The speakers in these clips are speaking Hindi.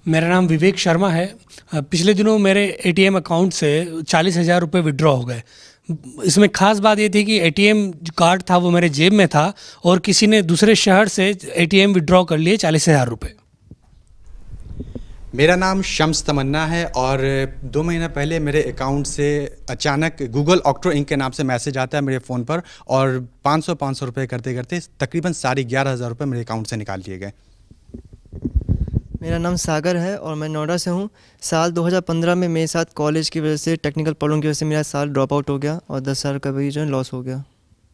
मेरा नाम विवेक शर्मा है। पिछले दिनों मेरे एटीएम अकाउंट से 40,000 रुपये विड्रॉ हो गए। इसमें ख़ास बात ये थी कि एटीएम कार्ड था वो मेरे जेब में था और किसी ने दूसरे शहर से एटीएम विड्रॉ कर लिए 40,000 रुपये। मेरा नाम शम्स तमन्ना है और 2 महीना पहले मेरे अकाउंट से अचानक गूगल ऑक्टो इंक के नाम से मैसेज आता है मेरे फ़ोन पर और 500 रुपये करते करते तकरीबन 11,500 रुपये मेरे अकाउंट से निकाल लिए गए। मेरा नाम सागर है और मैं नोएडा से हूँ। साल 2015 में मेरे साथ कॉलेज की वजह से, टेक्निकल प्रॉब्लम की वजह से मेरा साल ड्रॉप आउट हो गया और 10,000 का भी जो लॉस हो गया।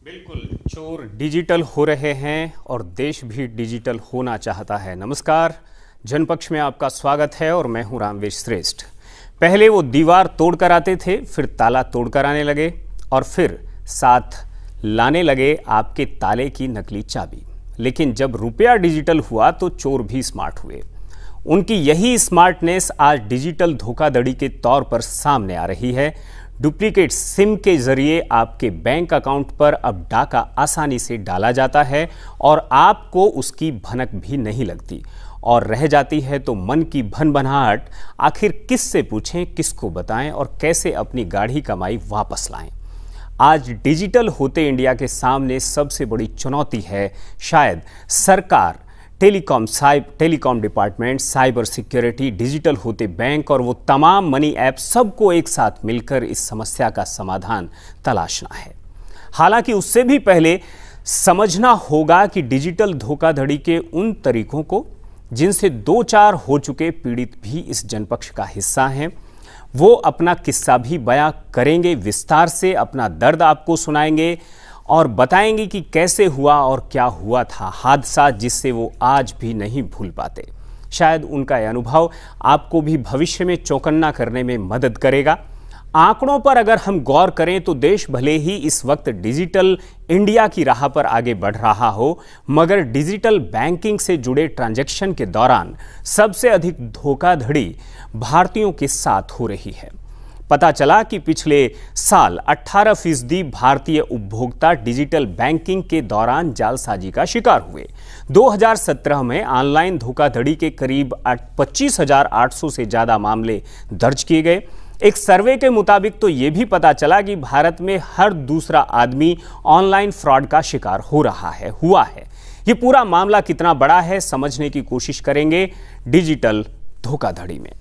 बिल्कुल, चोर डिजिटल हो रहे हैं और देश भी डिजिटल होना चाहता है। नमस्कार, जनपक्ष में आपका स्वागत है और मैं हूं रामवेश श्रेष्ठ। पहले वो दीवार तोड़कर आते थे, फिर ताला तोड़कर आने लगे और फिर साथ लाने लगे आपके ताले की नकली चाबी। लेकिन जब रुपया डिजिटल हुआ तो चोर भी स्मार्ट हुए। उनकी यही स्मार्टनेस आज डिजिटल धोखाधड़ी के तौर पर सामने आ रही है। डुप्लीकेट सिम के जरिए आपके बैंक अकाउंट पर अब डाका आसानी से डाला जाता है और आपको उसकी भनक भी नहीं लगती और रह जाती है तो मन की भनभनाहट। आखिर किससे पूछें, किसको बताएं और कैसे अपनी गाढ़ी कमाई वापस लाएं। आज डिजिटल होते इंडिया के सामने सबसे बड़ी चुनौती है शायद सरकार, telecom department, cyber security, digital होते बैंक और वो तमाम मनी ऐप, सबको एक साथ मिलकर इस समस्या का समाधान तलाशना है। हालांकि उससे भी पहले समझना होगा कि डिजिटल धोखाधड़ी के उन तरीकों को जिनसे 2-4 हो चुके पीड़ित भी इस जनपक्ष का हिस्सा हैं। वो अपना किस्सा भी बयां करेंगे, विस्तार से अपना दर्द आपको सुनाएंगे और बताएंगे कि कैसे हुआ और क्या हुआ था हादसा जिससे वो आज भी नहीं भूल पाते। शायद उनका यह अनुभव आपको भी भविष्य में चौकन्ना करने में मदद करेगा। आंकड़ों पर अगर हम गौर करें तो देश भले ही इस वक्त डिजिटल इंडिया की राह पर आगे बढ़ रहा हो, मगर डिजिटल बैंकिंग से जुड़े ट्रांजैक्शन के दौरान सबसे अधिक धोखाधड़ी भारतीयों के साथ हो रही है। पता चला कि पिछले साल 18% भारतीय उपभोक्ता डिजिटल बैंकिंग के दौरान जालसाजी का शिकार हुए। 2017 में ऑनलाइन धोखाधड़ी के करीब 25,800 से ज़्यादा मामले दर्ज किए गए। एक सर्वे के मुताबिक तो ये भी पता चला कि भारत में हर दूसरा आदमी ऑनलाइन फ्रॉड का शिकार हुआ है। ये पूरा मामला कितना बड़ा है समझने की कोशिश करेंगे डिजिटल धोखाधड़ी में।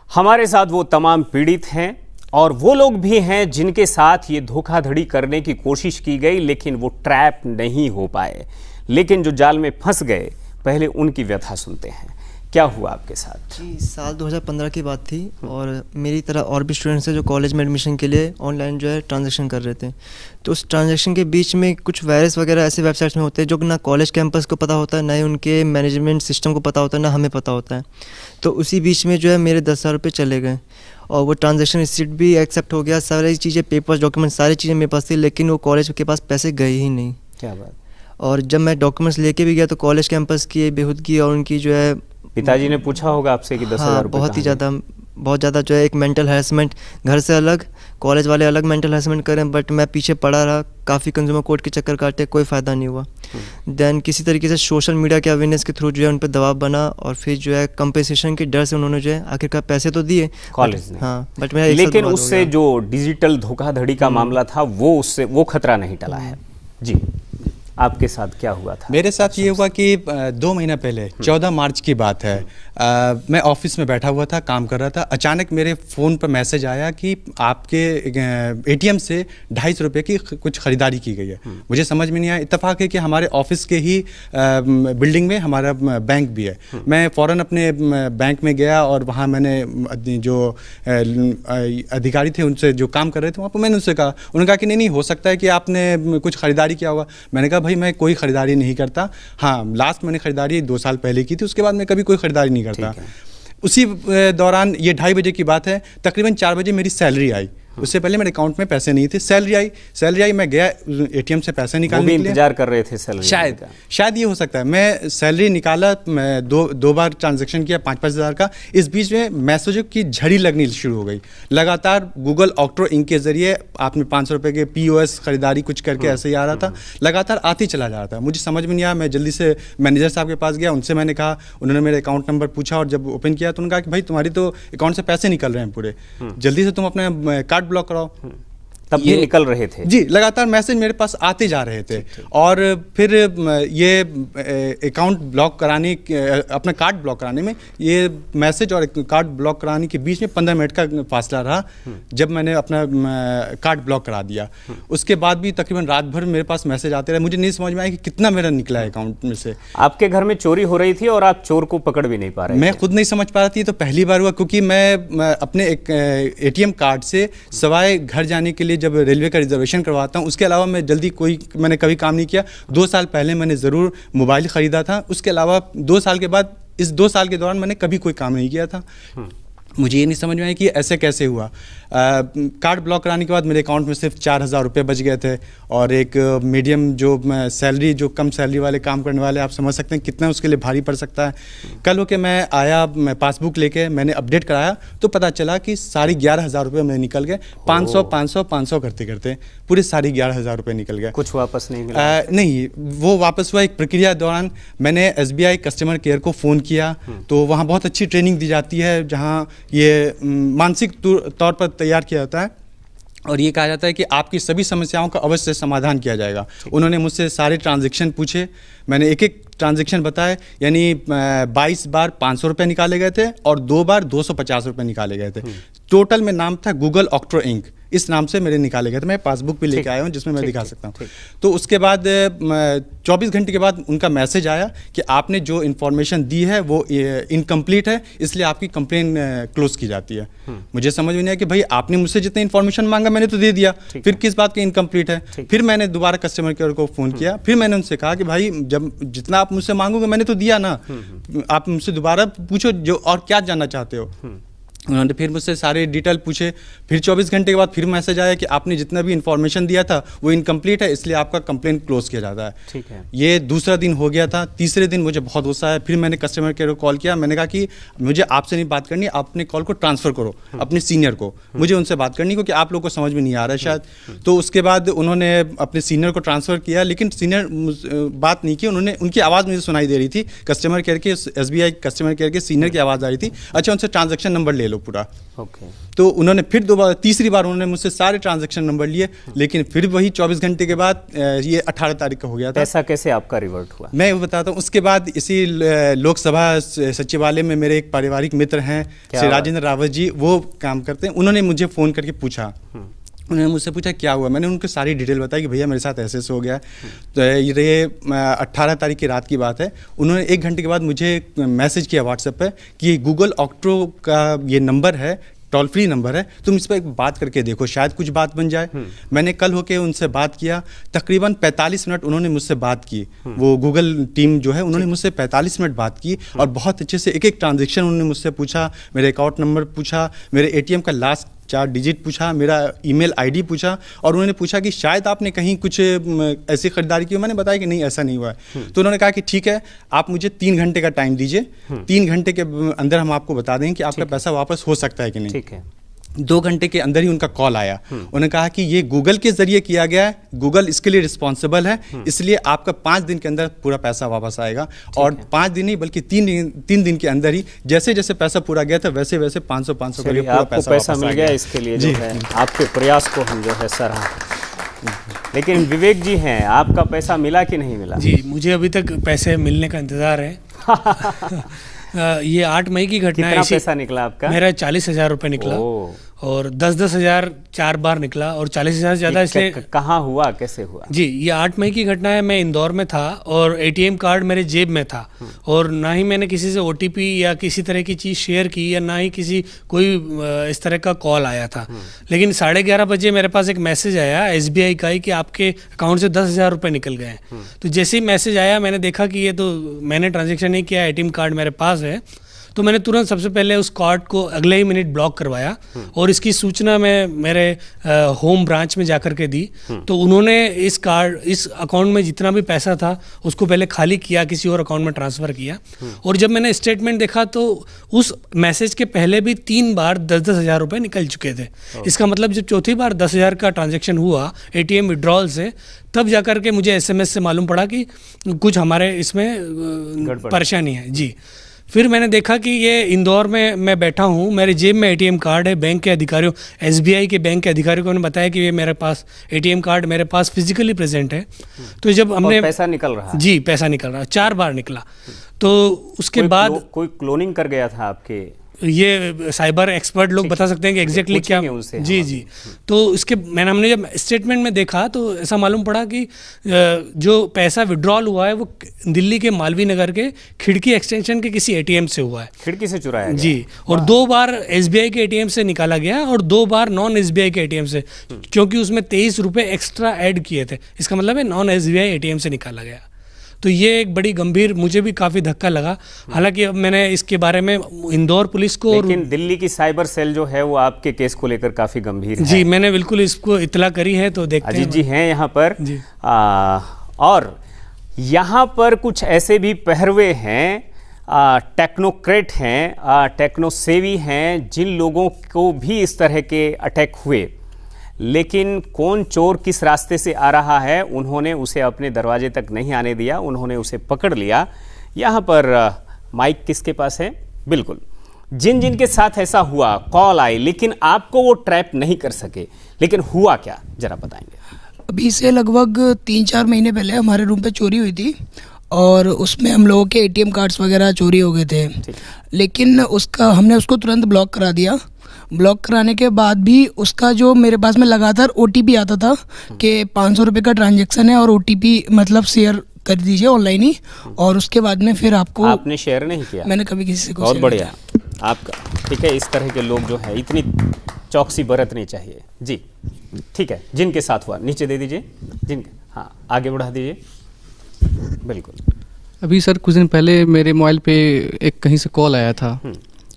हमारे साथ वो तमाम पीड़ित हैं और वो लोग भी हैं जिनके साथ ये धोखाधड़ी करने की कोशिश की गई लेकिन वो ट्रैप नहीं हो पाए, लेकिन जो जाल में फंस गए, पहले उनकी व्यथा सुनते हैं। क्या हुआ आपके साथ? जी, साल 2015 की बात थी और मेरी तरह और भी स्टूडेंट्स हैं जो कॉलेज में एडमिशन के लिए ऑनलाइन जो है ट्रांजैक्शन कर रहे थे। तो उस ट्रांजैक्शन के बीच में कुछ वायरस वगैरह ऐसे वेबसाइट्स में होते हैं जो ना कॉलेज कैंपस को पता होता है, ना ही उनके मैनेजमेंट सिस्टम को पता होता है, ना हमें पता होता है। तो उसी बीच में जो है मेरे 10,000 रुपये चले गए और वो ट्रांजैक्शन रिसीट भी एक्सेप्ट हो गया। सारी चीज़ें, पेपर्स, डॉक्यूमेंट्स, सारी चीज़ें मेरे पास थी, लेकिन वो कॉलेज के पास पैसे गए ही नहीं। क्या बात। और जब मैं डॉक्यूमेंट्स लेके भी गया तो कॉलेज कैंपस की बेहूदगी और उनकी जो है, पिताजी ने पूछा होगा आपसे कि 10,000 रुपये बहुत ज़्यादा जो है एक मेंटल हैरेसमेंट, घर से अलग, कॉलेज वाले अलग मेंटल हैरेसमेंट करें, बट मैं पीछे पड़ा रहा। काफ़ी कंज्यूमर कोर्ट के चक्कर काटे, कोई फ़ायदा नहीं हुआ। देन किसी तरीके से सोशल मीडिया के अवेयरनेस के थ्रू जो है उन पर दबाव बना और फिर जो है कंपेंसेशन के डर से उन्होंने जो है आखिरकार पैसे तो दिए कॉलेज ने। हाँ, बट मेरा लेकिन उससे जो डिजिटल धोखाधड़ी का मामला था वो खतरा नहीं टला है। जी, आपके साथ क्या हुआ था? मेरे साथ ये हुआ कि 2 महीना पहले 14 मार्च की बात है। मैं ऑफिस में बैठा हुआ था, काम कर रहा था। अचानक मेरे फ़ोन पर मैसेज आया कि आपके एटीएम से 250 रुपये की कुछ ख़रीदारी की गई है। मुझे समझ में नहीं आया। इत्तेफाक है कि हमारे ऑफिस के ही बिल्डिंग में हमारा बैंक भी है। मैं फ़ौरन अपने बैंक में गया और वहाँ मैंने जो अधिकारी थे उनसे जो काम कर रहे थे वहाँ पर मैंने उनसे कहा। उन्होंने कहा कि नहीं हो सकता है कि आपने कुछ ख़रीदारी किया होगा। मैंने कहा भाई मैं कोई ख़रीदारी नहीं करता। हाँ, लास्ट मैंने ख़रीदारी 2 साल पहले की थी, उसके बाद मैं कभी कोई ख़रीदारी नहीं करता। उसी दौरान ये 2:30 बजे की बात है, तकरीबन 4 बजे मेरी सैलरी आई उससे पहले मेरे अकाउंट में पैसे नहीं थे। सैलरी आई, मैं गया एटीएम से पैसे निकालने के लिए। इंतजार कर रहे थे सैलरी? शायद ये हो सकता है। मैं सैलरी निकाला, मैं दो बार ट्रांजैक्शन किया 5-5 हज़ार का। इस बीच में मैसेजों की झड़ी लगनी शुरू हो गई लगातार। गूगल ऑक्ट्रो इंक के जरिए आपने 500 रुपये के POS खरीदारी कुछ करके ऐसे ही आ रहा था, लगातार आते ही चला जा रहा था। मुझे समझ में नहीं आया। मैं जल्दी से मैनेजर साहब के पास गया, उनसे मैंने कहा, उन्होंने मेरे अकाउंट नंबर पूछा और जब ओपन किया तो उन्होंने कहा कि भाई तुम्हारी तो अकाउंट से पैसे निकल रहे हैं पूरे, जल्दी से तुम अपना कार्ड ब्लॉक कराओ। तब ये निकल रहे थे? जी, लगातार मैसेज मेरे पास आते जा रहे थे। और फिर ये अकाउंट ब्लॉक कराने, अपना कार्ड ब्लॉक कराने में, ये मैसेज और कार्ड ब्लॉक कराने के बीच में 15 मिनट का फासला रहा। जब मैंने अपना कार्ड ब्लॉक करा दिया, उसके बाद भी तकरीबन रात भर मेरे पास मैसेज आते रहे। मुझे नहीं समझ में आया कि कितना मेरा निकला है अकाउंट में से। आपके घर में चोरी हो रही थी और आप चोर को पकड़ भी नहीं पा रहे? मैं खुद नहीं समझ पा रही थी। तो पहली बार हुआ, क्योंकि मैं अपने एक ATM कार्ड से सवाए घर जाने के लिए जब रेलवे का रिजर्वेशन करवाता हूं, उसके अलावा मैंने कभी काम नहीं किया। 2 साल पहले मैंने ज़रूर मोबाइल ख़रीदा था, उसके अलावा 2 साल के बाद, इस 2 साल के दौरान मैंने कभी कोई काम नहीं किया था। मुझे ये नहीं समझ में आया कि ऐसे कैसे हुआ। कार्ड ब्लॉक कराने के बाद मेरे अकाउंट में सिर्फ 4,000 रुपये बच गए थे। और एक मीडियम जो सैलरी, जो कम सैलरी वाले काम करने वाले, आप समझ सकते हैं कितना उसके लिए भारी पड़ सकता है। कल होके मैं आया, मैं पासबुक लेके मैंने अपडेट कराया तो पता चला कि 11,500 रुपये मेरे निकल गए। 500 करते करते पूरे 11,500 रुपये निकल गए। कुछ वापस नहीं मिला? नहीं, वो वापस हुआ एक प्रक्रिया दौरान। मैंने SBI कस्टमर केयर को फ़ोन किया तो वहाँ बहुत अच्छी ट्रेनिंग दी जाती है, जहाँ ये मानसिक तौर पर तैयार किया जाता है और ये कहा जाता है कि आपकी सभी समस्याओं का अवश्य समाधान किया जाएगा। उन्होंने मुझसे सारे ट्रांजैक्शन पूछे, मैंने एक एक ट्रांजैक्शन बताए। यानी 22 बार 500 रुपये निकाले गए थे और 2 बार 250 रुपये निकाले गए थे। टोटल में नाम था गूगल ऑक्ट्रो इंक, इस नाम से मेरे निकाले गए थे। मैं पासबुक भी लेके आया हूँ जिसमें मैं दिखा सकता हूँ। तो उसके बाद 24 घंटे के बाद उनका मैसेज आया कि आपने जो इन्फॉर्मेशन दी है वो इनकम्प्लीट है, इसलिए आपकी कंप्लेन क्लोज की जाती है। मुझे समझ में नहीं आया कि भाई आपने मुझसे जितनी इन्फॉर्मेशन मांगा मैंने तो दे दिया, फिर किस बात की इनकम्प्लीट है। फिर मैंने दोबारा कस्टमर केयर को फ़ोन किया, फिर मैंने उनसे कहा कि भाई जब जितना आप मुझसे मांगोगे मैंने तो दिया ना, आप मुझसे दोबारा पूछो जो और क्या जानना चाहते हो। उन्होंने फिर मुझसे सारे डिटेल पूछे। फिर 24 घंटे के बाद फिर मैसेज आया कि आपने जितना भी इन्फॉर्मेशन दिया था वो इनकम्प्लीट है, इसलिए आपका कंप्लेंट क्लोज किया जाता है। ठीक है। ये दूसरा दिन हो गया था। तीसरे दिन मुझे बहुत गुस्सा आया। फिर मैंने कस्टमर केयर को कॉल किया। मैंने कहा कि मुझे आपसे नहीं बात करनी, आप अपने कॉल को ट्रांसफ़र करो अपने सीनियर को, मुझे उनसे बात करनी, क्योंकि आप लोग को समझ में नहीं आ रहा है शायद। तो उसके बाद उन्होंने अपने सीनियर को ट्रांसफ़र किया, लेकिन सीनियर बात नहीं की। उनकी आवाज़ मुझे सुनाई दे रही थी, कस्टमर केयर के, SBI कस्टमर केयर के सीनियर की आवाज़ आ रही थी। अच्छा, उनसे ट्रांजैक्शन नंबर ले लो पूरा। तो उन्होंने फिर तीसरी बार उन्होंने मुझसे सारे ट्रांजैक्शन नंबर लिए, लेकिन फिर वही 24 घंटे के बाद ये 18 तारीख का हो गया था। ऐसा कैसे आपका रिवर्ट हुआ? मैं बताता हूँ। उसके बाद इसी लोकसभा सचिवालय में मेरे एक पारिवारिक मित्र हैं, श्री राजेंद्र रावत जी, वो काम करते हैं। उन्होंने मुझे फ़ोन करके पूछा, उन्होंने मुझसे पूछा क्या हुआ। मैंने उनको सारी डिटेल बताई कि भैया मेरे साथ ऐसे हो गया। तो ये 18 तारीख की रात की बात है। उन्होंने 1 घंटे के बाद मुझे मैसेज किया व्हाट्सएप पर कि गूगल ऑक्ट्रो का ये नंबर है, टोल फ्री नंबर है, तुम इस पर एक बात करके देखो, शायद कुछ बात बन जाए। मैंने कल होके उनसे बात किया। तकरीबन 45 मिनट उन्होंने मुझसे बात की। वो गूगल टीम जो है, उन्होंने मुझसे 45 मिनट बात की और बहुत अच्छे से एक एक ट्रांजैक्शन उन्होंने मुझसे पूछा, मेरे अकाउंट नंबर पूछा, मेरे ATM का लास्ट 4 डिजिट पूछा, मेरा ईमेल ID पूछा, और उन्होंने पूछा कि शायद आपने कहीं कुछ ऐसी खरीदारी की। मैंने बताया कि नहीं, ऐसा नहीं हुआ है। तो उन्होंने कहा कि ठीक है, आप मुझे 3 घंटे का टाइम दीजिए, 3 घंटे के अंदर हम आपको बता देंगे कि आपका पैसा वापस हो सकता है कि नहीं। ठीक है। 2 घंटे के अंदर ही उनका कॉल आया। उन्होंने कहा कि ये गूगल के जरिए किया गया है, गूगल इसके लिए रिस्पॉन्सिबल है, इसलिए आपका 5 दिन के अंदर पूरा पैसा वापस आएगा। और 5 दिन नहीं बल्कि 3 दिन के अंदर ही जैसे जैसे पैसा पूरा गया था वैसे वैसे 500 करके पूरा पैसा मिल गया। इसके लिए जो है आपके प्रयास को हम जो है सराहा। लेकिन विवेक जी हैं, आपका पैसा मिला कि नहीं मिला? जी, मुझे अभी तक पैसे मिलने का इंतज़ार है। ये 8 मई की घटना है। कितना पैसा निकला आपका? मेरा 40,000 रुपये निकला और 10-10 हज़ार 4 बार निकला और 40,000 से ज़्यादा। इसलिए कहाँ हुआ, कैसे हुआ? जी, ये 8 मई की घटना है। मैं इंदौर में था और ATM कार्ड मेरे जेब में था और ना ही मैंने किसी से OTP या किसी तरह की चीज़ शेयर की या ना ही कोई इस तरह का कॉल आया था। लेकिन 11:30 बजे मेरे पास एक मैसेज आया SBI का ही कि आपके अकाउंट से 10,000 रुपये निकल गए हैं। तो जैसे ही मैसेज आया मैंने देखा कि ये तो मैंने ट्रांजेक्शन नहीं किया, ATM कार्ड मेरे पास है। तो मैंने तुरंत सबसे पहले उस कार्ड को अगले ही मिनट ब्लॉक करवाया और इसकी सूचना मैं मेरे होम ब्रांच में जाकर के दी। तो उन्होंने इस अकाउंट में जितना भी पैसा था उसको पहले खाली किया, किसी और अकाउंट में ट्रांसफ़र किया। और जब मैंने स्टेटमेंट देखा तो उस मैसेज के पहले भी 3 बार 10-10 हज़ार रुपये निकल चुके थे। इसका मतलब जब चौथी बार 10,000 का ट्रांजैक्शन हुआ एटीएम विड्रॉल से, तब जाकर के मुझे एसएमएस से मालूम पड़ा कि कुछ हमारे इसमें परेशानी है जी। फिर मैंने देखा कि ये इंदौर में मैं बैठा हूँ, मेरे जेब में एटीएम कार्ड है। बैंक के अधिकारियों, एसबीआई के बैंक के अधिकारियों ने बताया कि ये मेरे पास एटीएम कार्ड मेरे पास फिजिकली प्रेजेंट है। तो जब हमने पैसा निकल रहा है जी, पैसा निकल रहा है, 4 बार निकला। तो उसके बाद कोई क्लोनिंग कर गया था आपके? ये साइबर एक्सपर्ट लोग बता सकते हैं कि एग्जैक्टली क्या। जी जी। तो इसके हमने जब स्टेटमेंट में देखा तो ऐसा मालूम पड़ा कि जो पैसा विड्रॉल हुआ है वो दिल्ली के मालवीय नगर के खिड़की एक्सटेंशन के किसी एटीएम से हुआ है। खिड़की से चुराया गया? जी। और 2 बार एसबीआई के एटीएम से निकाला गया और 2 बार नॉन एसबीआई के एटीएम से, क्योंकि उसमें 23 रुपये एक्स्ट्रा ऐड किए थे। इसका मतलब है नॉन एसबीआई एटीएम से निकाला गया। तो ये एक बड़ी गंभीर, मुझे भी काफ़ी धक्का लगा। हालांकि अब मैंने इसके बारे में इंदौर पुलिस को, लेकिन दिल्ली की साइबर सेल जो है वो आपके केस को लेकर काफ़ी गंभीर है। जी, मैंने बिल्कुल इसको इत्तला करी है। तो देखते हैं। अजीत जी हैं यहाँ पर और यहाँ पर कुछ ऐसे भी पहरवे हैं, टेक्नोक्रेट हैं, टेक्नोसेवी हैं, जिन लोगों को भी इस तरह के अटैक हुए, लेकिन कौन चोर किस रास्ते से आ रहा है उन्होंने उसे अपने दरवाजे तक नहीं आने दिया, उन्होंने उसे पकड़ लिया। यहाँ पर माइक किसके पास है? बिल्कुल, जिन जिन के साथ ऐसा हुआ, कॉल आई, लेकिन आपको वो ट्रैप नहीं कर सके, लेकिन हुआ क्या जरा बताएंगे? अभी से लगभग 3-4 महीने पहले हमारे रूम पे चोरी हुई थी और उसमें हम लोगों के एटीएम कार्ड्स वगैरह चोरी हो गए थे। लेकिन हमने उसको तुरंत ब्लॉक करा दिया। ब्लॉक कराने के बाद भी उसका जो मेरे पास में लगातार ओटीपी आता था कि 500 रुपये का ट्रांजैक्शन है और ओटीपी मतलब शेयर कर दीजिए ऑनलाइन ही, और उसके बाद में फिर आपने शेयर नहीं किया? मैंने कभी किसी को। बहुत बढ़िया आपका, ठीक है। इस तरह के लोग जो है इतनी चौकसी बरतनी चाहिए जी। ठीक है, जिनके साथ हुआ नीचे दे दीजिए, जिनके, हाँ आगे बढ़ा दीजिए। बिल्कुल। अभी सर कुछ दिन पहले मेरे मोबाइल पे एक कहीं से कॉल आया था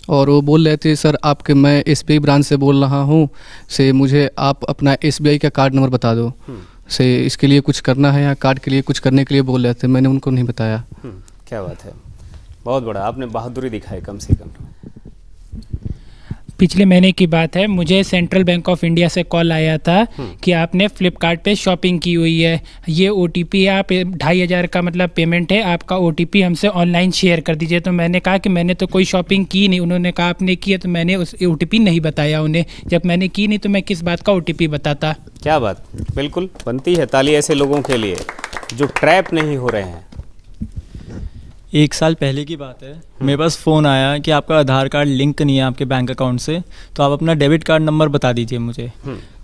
और वो बोल रहे थे, सर आपके, मैं एसबीआई ब्रांच से बोल रहा हूँ से, मुझे आप अपना एसबीआई का कार्ड नंबर बता दो से, इसके लिए कुछ करना है या कार्ड के लिए कुछ करने के लिए बोल रहे थे। मैंने उनको नहीं बताया। क्या बात है, बहुत बड़ा आपने बहादुरी दिखाई कम से कम। पिछले महीने की बात है, मुझे सेंट्रल बैंक ऑफ इंडिया से कॉल आया था कि आपने फ्लिपकार्ट पे शॉपिंग की हुई है, ये ओटीपी है, आप 2,500 का मतलब पेमेंट है, आपका ओटीपी हमसे ऑनलाइन शेयर कर दीजिए। तो मैंने कहा कि मैंने तो कोई शॉपिंग की नहीं। उन्होंने कहा आपने की है, तो मैंने उस ओटीपी नहीं बताया उन्हें। जब मैंने की नहीं तो मैं किस बात का ओटीपी बताता? क्या बात, बिल्कुल बनती है ताली ऐसे लोगों के लिए जो ट्रैप नहीं हो रहे हैं। 1 साल पहले की बात है, मेरे पास फ़ोन आया कि आपका आधार कार्ड लिंक नहीं है आपके बैंक अकाउंट से, तो आप अपना डेबिट कार्ड नंबर बता दीजिए मुझे।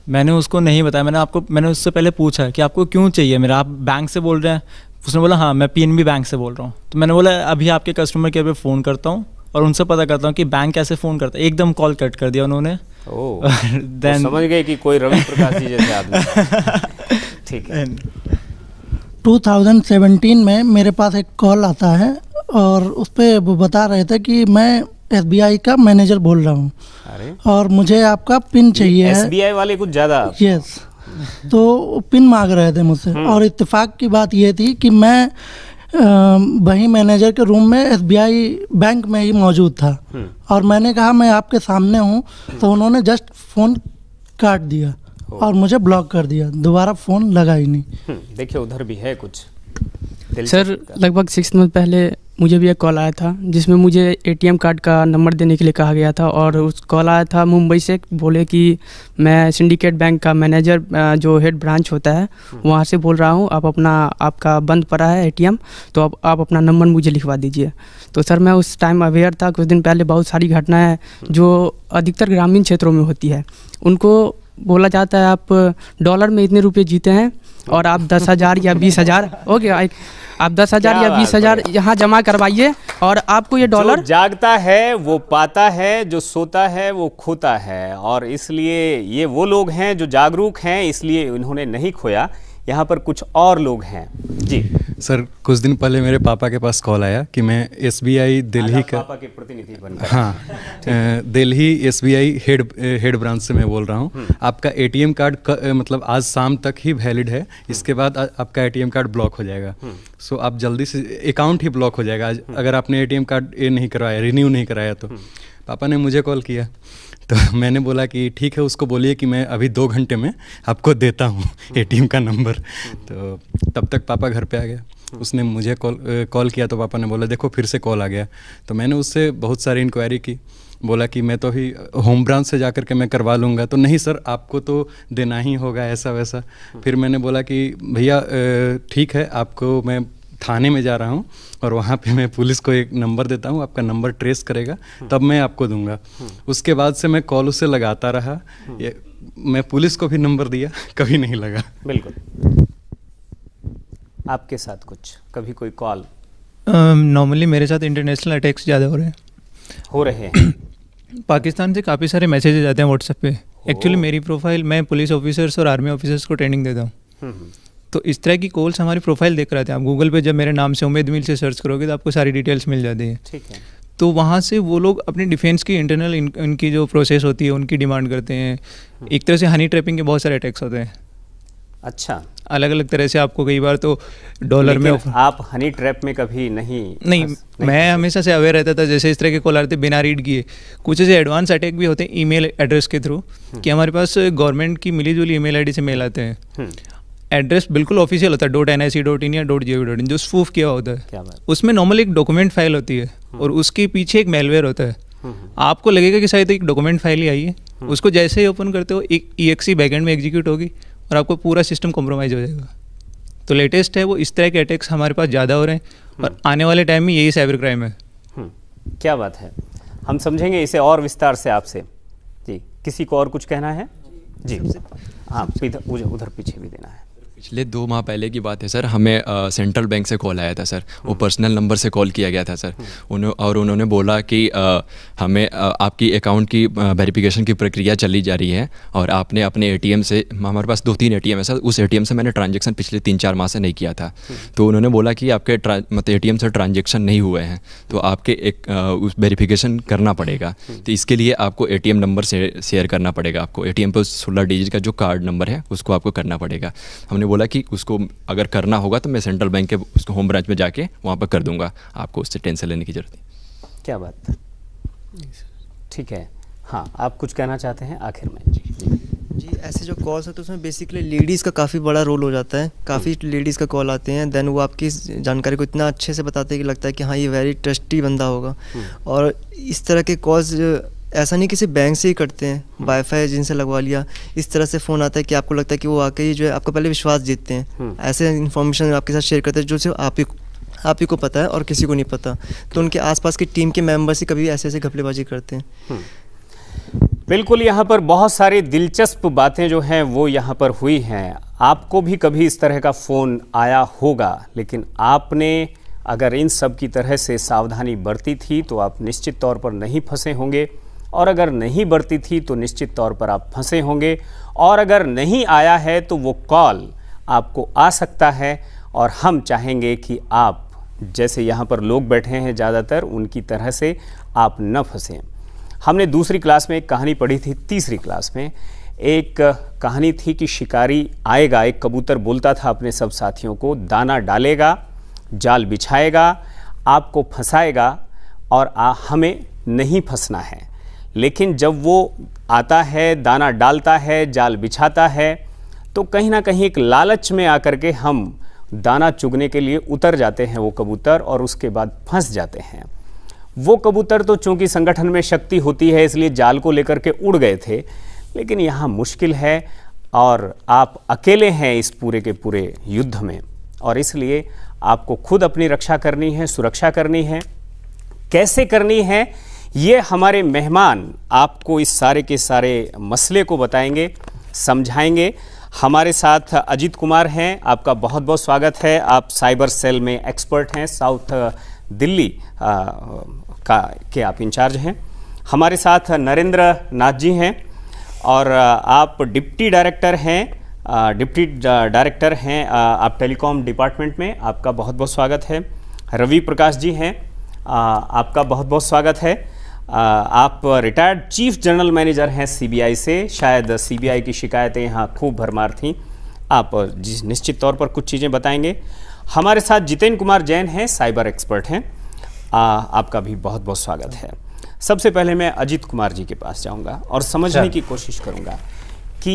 मैंने उसको नहीं बताया। मैंने उससे पहले पूछा कि आपको क्यों चाहिए मेरा, आप बैंक से बोल रहे हैं? उसने बोला हाँ, मैं पीएनबी बैंक से बोल रहा हूँ। तो मैंने बोला अभी आपके कस्टमर केयर पे फ़ोन करता हूँ और उनसे पता करता हूँ कि बैंक कैसे फ़ोन करता है। एकदम कॉल कट कर दिया उन्होंने। तो समझ गए कि कोई रवि प्रकाश जी जैसे आदमी। ठीक है। 2017 में मेरे पास एक कॉल आता है और उस पर वो बता रहे थे कि मैं एसबीआई का मैनेजर बोल रहा हूँ और मुझे आपका पिन चाहिए है। एसबीआई वाले कुछ ज़्यादा। यस। तो पिन मांग रहे थे मुझसे और इत्तेफाक की बात ये थी कि मैं वही मैनेजर के रूम में एसबीआई बैंक में ही मौजूद था और मैंने कहा मैं आपके सामने हूँ, तो उन्होंने जस्ट फ़ोन काट दिया और मुझे ब्लॉक कर दिया। दोबारा फ़ोन लगा ही नहीं। देखिए उधर भी है कुछ। सर लगभग 6 मंथ पहले मुझे भी एक कॉल आया था जिसमें मुझे एटीएम कार्ड का नंबर देने के लिए कहा गया था और उस कॉल आया था मुंबई से। बोले कि मैं सिंडिकेट बैंक का मैनेजर जो हेड ब्रांच होता है वहाँ से बोल रहा हूँ, आपका बंद पड़ा है एटीएम, तो आप अपना नंबर मुझे लिखवा दीजिए। तो सर मैं उस टाइम अवेयर था। कुछ दिन पहले बहुत सारी घटनाएं जो अधिकतर ग्रामीण क्षेत्रों में होती है, उनको बोला जाता है आप डॉलर में इतने रुपये जीते हैं और आप 10,000 या 20,000 हो गया, आप 10,000 या 20,000 यहाँ जमा करवाइए और आपको ये डॉलर। जागता है वो पाता है, जो सोता है वो खोता है। और इसलिए ये वो लोग हैं जो जागरूक हैं, इसलिए इन्होंने नहीं खोया। यहाँ पर कुछ और लोग हैं जी। सर कुछ दिन पहले मेरे पापा के पास कॉल आया कि मैं SBI दिल्ली का पापा के प्रतिनिधि बनकर। हाँ, दिल्ली SBI हेड ब्रांच से मैं बोल रहा हूँ। आपका ATM कार्ड मतलब आज शाम तक ही वैलिड है, इसके बाद आपका ATM कार्ड ब्लॉक हो जाएगा। सो आप जल्दी से, अकाउंट ही ब्लॉक हो जाएगा आज अगर आपने ATM कार्ड नहीं करवाया, रिन्यू नहीं कराया तो। पापा ने मुझे कॉल किया तो मैंने बोला कि ठीक है, उसको बोलिए कि मैं अभी 2 घंटे में आपको देता हूँ ATM का नंबर। तो तब तक पापा घर पे आ गया। उसने मुझे कॉल किया तो पापा ने बोला देखो फिर से कॉल आ गया। तो मैंने उससे बहुत सारी इंक्वायरी की, बोला कि मैं तो अभी होम ब्रांच से जाकर के मैं करवा लूँगा। तो नहीं सर, आपको तो देना ही होगा, ऐसा वैसा। फिर मैंने बोला कि भैया ठीक है, आपको मैं थाने में जा रहा हूँ और वहाँ पे मैं पुलिस को एक नंबर देता हूँ, आपका नंबर ट्रेस करेगा तब मैं आपको दूंगा। उसके बाद से मैं कॉल उसे लगाता रहा। मैं पुलिस को भी नंबर दिया, कभी नहीं लगा। बिल्कुल। आपके साथ कुछ कभी कोई कॉल? नॉर्मली मेरे साथ इंटरनेशनल अटैक्स ज़्यादा हो रहे हैं। पाकिस्तान से काफ़ी सारे मैसेजेस आते हैं व्हाट्सएप पे। एक्चुअली मेरी प्रोफाइल, मैं पुलिस ऑफिसर्स और आर्मी ऑफिसर्स को ट्रेनिंग देता हूँ। तो इस तरह की कॉल्स हमारी प्रोफाइल देख रहे थे। आप गूगल पे जब मेरे नाम से उम्मीद मिल से सर्च करोगे तो आपको सारी डिटेल्स मिल जाती है। ठीक है। तो वहाँ से वो लोग अपनी डिफेंस की इंटरनल इनकी जो प्रोसेस होती है उनकी डिमांड करते हैं। एक तरह से हनी ट्रैपिंग के बहुत सारे अटैक्स होते हैं। अच्छा, अलग अलग तरह से। आपको कई बार तो डॉलर में आप हनी ट्रैप में कभी नहीं मैं हमेशा से अवेयर रहता था। जैसे इस तरह के कॉल आते बिना रीड किए। कुछ ऐसे एडवांस अटैक भी होते हैं ईमेल एड्रेस के थ्रू, कि हमारे पास गवर्नमेंट की मिली जुली ईमेल आईडी से मेल आते हैं। एड्रेस बिल्कुल ऑफिशियल होता है, .nic.in या .gov.in, जो स्पूफ किया होता है। उसमें नॉर्मली एक डॉक्यूमेंट फाइल होती है और उसके पीछे एक मेलवेयर होता है। आपको लगेगा कि शायद एक डॉक्यूमेंट फाइल ही आई है, उसको जैसे ही ओपन करते हो एक EXE बैकएंड में एग्जीक्यूट होगी और आपको पूरा सिस्टम कॉम्प्रोमाइज़ हो जाएगा। तो लेटेस्ट है वो, इस तरह के अटैक्स हमारे पास ज़्यादा हो रहे हैं और आने वाले टाइम में यही साइबर क्राइम है। क्या बात है, हम समझेंगे इसे और विस्तार से आपसे। जी, किसी को और कुछ कहना है? जी हाँ, उधर पीछे भी देना है। पिछले 2 माह पहले की बात है सर, हमें सेंट्रल बैंक से कॉल आया था सर। वो पर्सनल नंबर से कॉल किया गया था सर। उन्होंने बोला कि हमें आपकी अकाउंट की वेरिफिकेशन की प्रक्रिया चली जा रही है और आपने अपने ATM से, हमारे पास 2-3 ATM है सर, उस ATM से मैंने ट्रांजेक्शन पिछले 3-4 माह से नहीं किया था। तो उन्होंने बोला कि आपके ATM से ट्रांजेक्शन नहीं हुए हैं तो आपके एक उस वेरिफिकेशन करना पड़ेगा। तो इसके लिए आपको ATM नंबर शेयर करना पड़ेगा। आपको ATM पर 16 डिजिट का जो कार्ड नंबर है उसको आपको करना पड़ेगा। हमने बोला कि उसको अगर करना होगा तो मैं सेंट्रल बैंक के उसको होम ब्रांच में जाके वहाँ पर कर दूंगा, आपको उससे टेंशन लेने की जरूरत नहीं। क्या बात, ठीक है। हाँ, आप कुछ कहना चाहते हैं आखिर में? जी, ऐसे जो कॉल्स होते हैं उसमें बेसिकली लेडीज़ का काफ़ी बड़ा रोल हो जाता है। काफ़ी लेडीज़ का कॉल आते हैं, देन वो आपकी जानकारी को इतना अच्छे से बताते हैं कि लगता है कि हाँ ये वेरी ट्रस्टी बंदा होगा। और इस तरह के कॉल्स ऐसा नहीं किसी बैंक से ही करते हैं, वाईफाई जिनसे लगवा लिया, इस तरह से फ़ोन आता है कि आपको लगता है कि वो वाकई जो है आपका पहले विश्वास जीतते हैं। ऐसे इन्फॉर्मेशन आपके साथ शेयर करते हैं जो सिर्फ आप ही को पता है और किसी को नहीं पता। तो उनके आसपास की टीम के मेंबर्स ही कभी ऐसे ऐसे घपलेबाजी करते हैं। बिल्कुल, यहाँ पर बहुत सारी दिलचस्प बातें जो हैं वो यहाँ पर हुई हैं। आपको भी कभी इस तरह का फ़ोन आया होगा, लेकिन आपने अगर इन सब की तरह से सावधानी बरती थी तो आप निश्चित तौर पर नहीं फंसे होंगे, और अगर नहीं बरती थी तो निश्चित तौर पर आप फंसे होंगे। और अगर नहीं आया है तो वो कॉल आपको आ सकता है, और हम चाहेंगे कि आप जैसे यहाँ पर लोग बैठे हैं ज़्यादातर, उनकी तरह से आप न फंसें। हमने दूसरी क्लास में एक कहानी पढ़ी थी, तीसरी क्लास में एक कहानी थी कि शिकारी आएगा, एक कबूतर बोलता था अपने सब साथियों को, दाना डालेगा, जाल बिछाएगा, आपको फंसाएगा और हमें नहीं फंसना है। लेकिन जब वो आता है, दाना डालता है, जाल बिछाता है, तो कहीं ना कहीं एक लालच में आकर के हम दाना चुगने के लिए उतर जाते हैं वो कबूतर, और उसके बाद फंस जाते हैं। वो कबूतर तो चूंकि संगठन में शक्ति होती है इसलिए जाल को लेकर के उड़ गए थे, लेकिन यहाँ मुश्किल है और आप अकेले हैं इस पूरे के पूरे युद्ध में, और इसलिए आपको खुद अपनी रक्षा करनी है, सुरक्षा करनी है। कैसे करनी है ये हमारे मेहमान आपको इस सारे के सारे मसले को बताएंगे, समझाएंगे। हमारे साथ अजीत कुमार हैं, आपका बहुत बहुत स्वागत है। आप साइबर सेल में एक्सपर्ट हैं, साउथ दिल्ली के आप इंचार्ज हैं। हमारे साथ नरेंद्र नाथ जी हैं और आप डिप्टी डायरेक्टर हैं डिप्टी डायरेक्टर हैं आप टेलीकॉम डिपार्टमेंट में, आपका बहुत बहुत स्वागत है। रवि प्रकाश जी हैं, आपका बहुत बहुत स्वागत है। आप रिटायर्ड चीफ जनरल मैनेजर हैं सीबीआई से, शायद सीबीआई की शिकायतें यहाँ खूब भरमार थीं, आप निश्चित तौर पर कुछ चीज़ें बताएंगे। हमारे साथ जितेंद्र कुमार जैन हैं, साइबर एक्सपर्ट हैं, आपका भी बहुत बहुत स्वागत है। सबसे पहले मैं अजीत कुमार जी के पास जाऊंगा और समझने की कोशिश करूंगा कि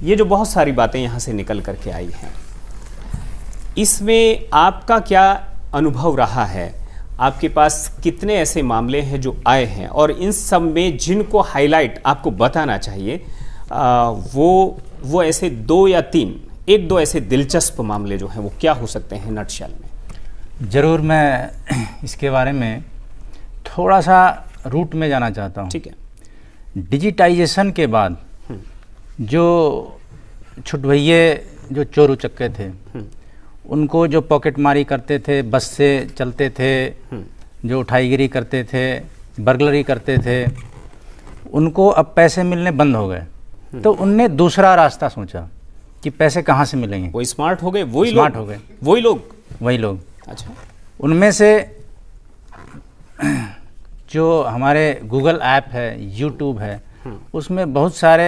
ये जो बहुत सारी बातें यहाँ से निकल करके आई हैं, इसमें आपका क्या अनुभव रहा है? आपके पास कितने ऐसे मामले हैं जो आए हैं, और इन सब में जिनको हाईलाइट आपको बताना चाहिए वो ऐसे 2 या 3, 1-2 ऐसे दिलचस्प मामले जो हैं वो क्या हो सकते हैं नटशेल में? ज़रूर, मैं इसके बारे में थोड़ा सा रूट में जाना चाहता हूँ। ठीक है। डिजिटाइजेशन के बाद जो छुटभइये जो चोर उचक्के थे, उनको जो पॉकेटमारी करते थे, बस से चलते थे, जो उठाईगिरी करते थे, बर्गलरी करते थे, उनको अब पैसे मिलने बंद हो गए। तो उनने दूसरा रास्ता सोचा कि पैसे कहाँ से मिलेंगे। वो स्मार्ट हो गए, वही स्मार्ट हो गए, वही लोग। अच्छा। उनमें से जो हमारे गूगल ऐप है, यूट्यूब है, उसमें बहुत सारे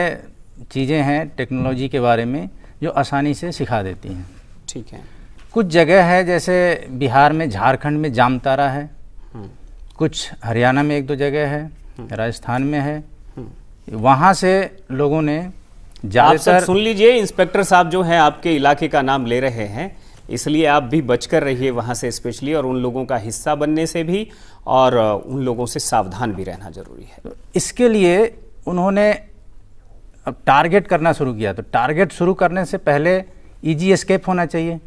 चीज़ें हैं टेक्नोलॉजी के बारे में जो आसानी से सिखा देती हैं। ठीक है। कुछ जगह है, जैसे बिहार में, झारखंड में जामतारा है, कुछ हरियाणा में 1-2 जगह है, राजस्थान में है। वहाँ से लोगों ने ज़्यादातर, सुन लीजिए, इंस्पेक्टर साहब जो हैं आपके इलाके का नाम ले रहे हैं, इसलिए आप भी बचकर रहिए वहाँ से स्पेशली, और उन लोगों का हिस्सा बनने से भी, और उन लोगों से सावधान भी रहना जरूरी है। इसके लिए उन्होंने अब टारगेट करना शुरू किया। तो टारगेट शुरू करने से पहले इजी एस्केप होना चाहिए।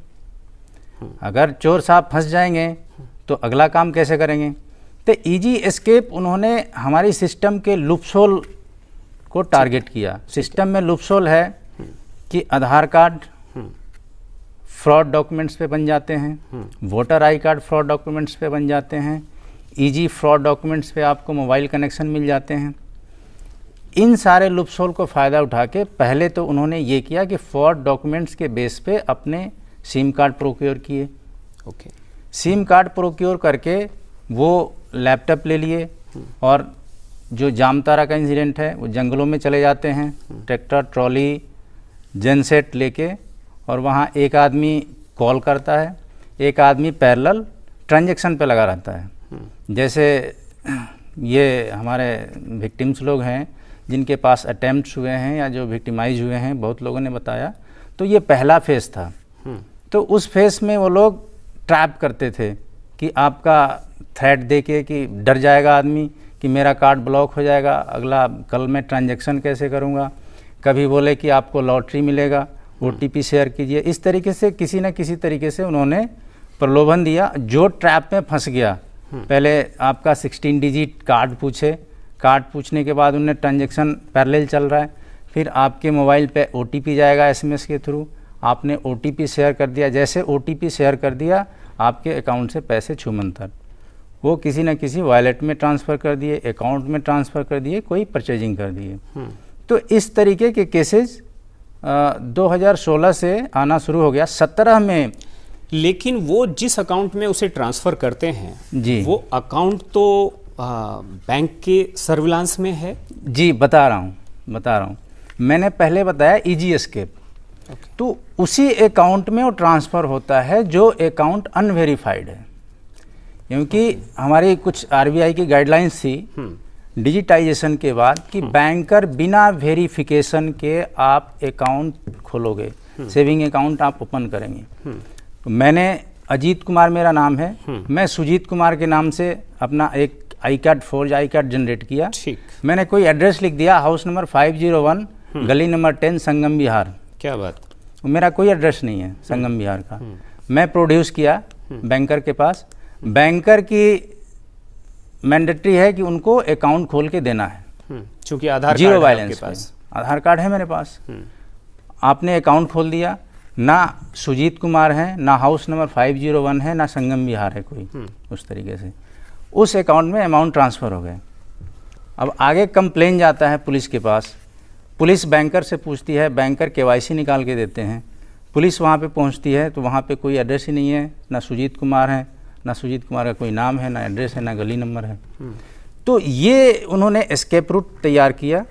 अगर चोर साहब फंस जाएंगे तो अगला काम कैसे करेंगे? तो इजी एस्केप उन्होंने हमारी सिस्टम के लूपहोल को टारगेट किया। सिस्टम में लूपहोल है कि आधार कार्ड फ्रॉड डॉक्यूमेंट्स पे बन जाते हैं, voter I card fraud documents पे बन जाते हैं, इजी फ्रॉड डॉक्यूमेंट्स पे आपको मोबाइल कनेक्शन मिल जाते हैं। इन सारे लूपहोल को फ़ायदा उठा के पहले तो उन्होंने ये किया कि फ्रॉड डॉक्यूमेंट्स के बेस पे अपने सिम कार्ड प्रोक्योर किए। ओके। सिम कार्ड प्रोक्योर करके वो लैपटॉप ले लिए, और जो जामतारा का इंसिडेंट है, वो जंगलों में चले जाते हैं, ट्रैक्टर ट्रॉली जनसेट लेके, और वहाँ एक आदमी कॉल करता है, एक आदमी पैरेलल ट्रांजैक्शन पे लगा रहता है। जैसे ये हमारे विक्टिम्स लोग हैं जिनके पास अटेम्प्ट्स हुए हैं या जो विक्टिमाइज हुए हैं, बहुत लोगों ने बताया, तो ये पहला फेज़ था। तो उस फेज़ में वो लोग ट्रैप करते थे कि आपका थ्रेट देके कि डर जाएगा आदमी कि मेरा कार्ड ब्लॉक हो जाएगा, अगला कल मैं ट्रांजैक्शन कैसे करूँगा। कभी बोले कि आपको लॉटरी मिलेगा, OTP शेयर कीजिए। इस तरीके से किसी न किसी तरीके से उन्होंने प्रलोभन दिया। जो ट्रैप में फंस गया, पहले आपका 16 डिजिट कार्ड पूछे, कार्ड पूछने के बाद उन्हें ट्रांजैक्शन पैरेलल चल रहा है, फिर आपके मोबाइल पे OTP जाएगा SMS के थ्रू, आपने OTP शेयर कर दिया। जैसे OTP शेयर कर दिया, आपके अकाउंट से पैसे छूमंतर वो किसी न किसी वॉलेट में ट्रांसफ़र कर दिए, अकाउंट में ट्रांसफ़र कर दिए, कोई परचेजिंग कर दिए। तो इस तरीके के केसेस 2016 से आना शुरू हो गया। 17 में, लेकिन वो जिस अकाउंट में उसे ट्रांसफ़र करते हैं जी, वो अकाउंट तो बैंक के सर्विलांस में है। जी, बता रहा हूँ। मैंने पहले बताया इजी एस्केप। तो उसी अकाउंट में वो ट्रांसफ़र होता है जो अकाउंट अनवेरीफाइड है, क्योंकि हमारी कुछ RBI की गाइडलाइंस थी डिजिटाइजेशन के बाद कि बैंकर बिना वेरिफिकेशन के आप अकाउंट खोलोगे, सेविंग अकाउंट आप ओपन करेंगे। तो मैंने, अजीत कुमार मेरा नाम है, मैं सुजीत कुमार के नाम से अपना एक आई कार्ड जनरेट किया। ठीक। मैंने कोई एड्रेस लिख दिया, हाउस नंबर 501, गली नंबर 10, संगम बिहार। क्या बात। मेरा कोई एड्रेस नहीं है संगम बिहार का। मैं प्रोड्यूस किया बैंकर के पास। बैंकर की मैंडेटरी है कि उनको अकाउंट खोल के देना है, क्योंकि आधार जीरो कार्ड बैलेंस पे। आधार कार्ड है मेरे पास। आपने अकाउंट खोल दिया, ना सुजीत कुमार है, ना हाउस नंबर 501 है, ना संगम बिहार है कोई। उस तरीके से उस अकाउंट में अमाउंट ट्रांसफ़र हो गए। अब आगे कंप्लेन जाता है पुलिस के पास। पुलिस बैंकर से पूछती है, बैंकर केवाईसी निकाल के देते हैं। पुलिस वहाँ पे पहुँचती है तो वहाँ पे कोई एड्रेस ही नहीं है, ना सुजीत कुमार है, ना सुजीत कुमार का कोई नाम है, ना एड्रेस है, ना गली नंबर है। तो ये उन्होंने एस्केप रूट तैयार किया।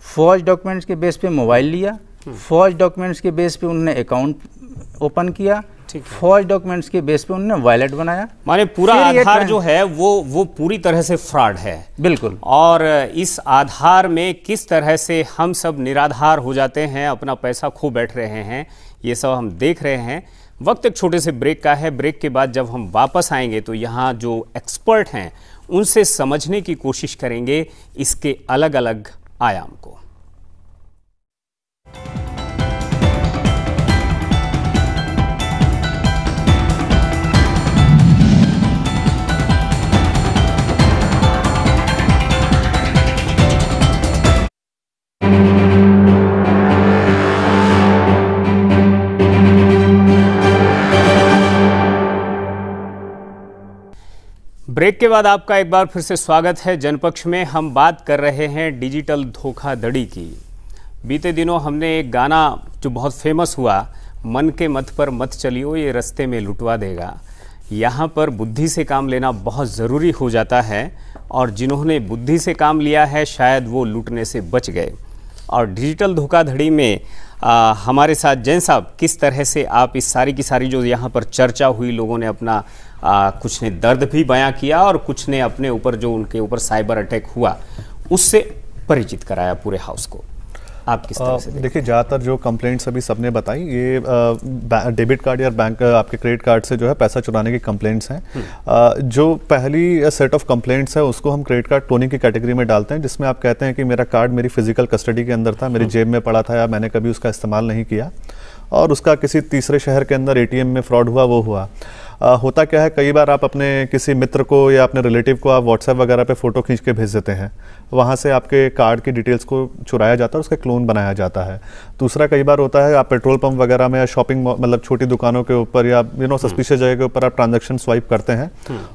फौज डॉक्यूमेंट्स के बेस पे मोबाइल लिया, फौज डॉक्यूमेंट्स के बेस पे उन्होंने अकाउंट ओपन किया, फौज डॉक्यूमेंट्स के बेस पे उन्होंने वॉलेट बनाया। माने पूरा आधार जो है वो पूरी तरह से फ्रॉड है। बिल्कुल। और इस आधार में किस तरह से हम सब निराधार हो जाते हैं, अपना पैसा खो बैठ रहे हैं, ये सब हम देख रहे हैं। वक्त एक छोटे से ब्रेक का है। ब्रेक के बाद जब हम वापस आएंगे तो यहाँ जो एक्सपर्ट हैं उनसे समझने की कोशिश करेंगे इसके अलग अलग आयाम को। ब्रेक के बाद आपका एक बार फिर से स्वागत है। जनपक्ष में हम बात कर रहे हैं डिजिटल धोखाधड़ी की। बीते दिनों हमने एक गाना जो बहुत फेमस हुआ, मन के मत पर मत चलियो ये रास्ते में लुटवा देगा। यहाँ पर बुद्धि से काम लेना बहुत ज़रूरी हो जाता है और जिन्होंने बुद्धि से काम लिया है शायद वो लूटने से बच गए। और डिजिटल धोखाधड़ी में हमारे साथ जैन साहब, किस तरह से आप इस सारी की सारी जो यहाँ पर चर्चा हुई, लोगों ने अपना कुछ ने दर्द भी बयां किया और कुछ ने अपने ऊपर जो उनके ऊपर साइबर अटैक हुआ उससे परिचित कराया पूरे हाउस को। आप किस तरह से देखिए, ज़्यादातर जो कंप्लेंट्स अभी सबने बताई ये डेबिट कार्ड या बैंक आपके क्रेडिट कार्ड से जो है पैसा चुराने की कंप्लेंट्स हैं। जो पहली सेट ऑफ कंप्लेंट्स है उसको हम क्रेडिट कार्ड क्लोनिंग की कैटेगरी में डालते हैं, जिसमें आप कहते हैं कि मेरा कार्ड मेरी फिजिकल कस्टडी के अंदर था, मेरी जेब में पड़ा था या मैंने कभी उसका इस्तेमाल नहीं किया और उसका किसी तीसरे शहर के अंदर एटीएम में फ्रॉड हुआ, वो हुआ। होता क्या है, कई बार आप अपने किसी मित्र को या अपने रिलेटिव को आप व्हाट्सएप वगैरह पे फ़ोटो खींच के भेज देते हैं, वहाँ से आपके कार्ड की डिटेल्स को चुराया जाता है, उसका क्लोन बनाया जाता है। दूसरा कई बार होता है आप पेट्रोल पंप वगैरह में या शॉपिंग मतलब छोटी दुकानों के ऊपर या सस्पिशियस जगह के ऊपर आप ट्रांजैक्शन स्वाइप करते हैं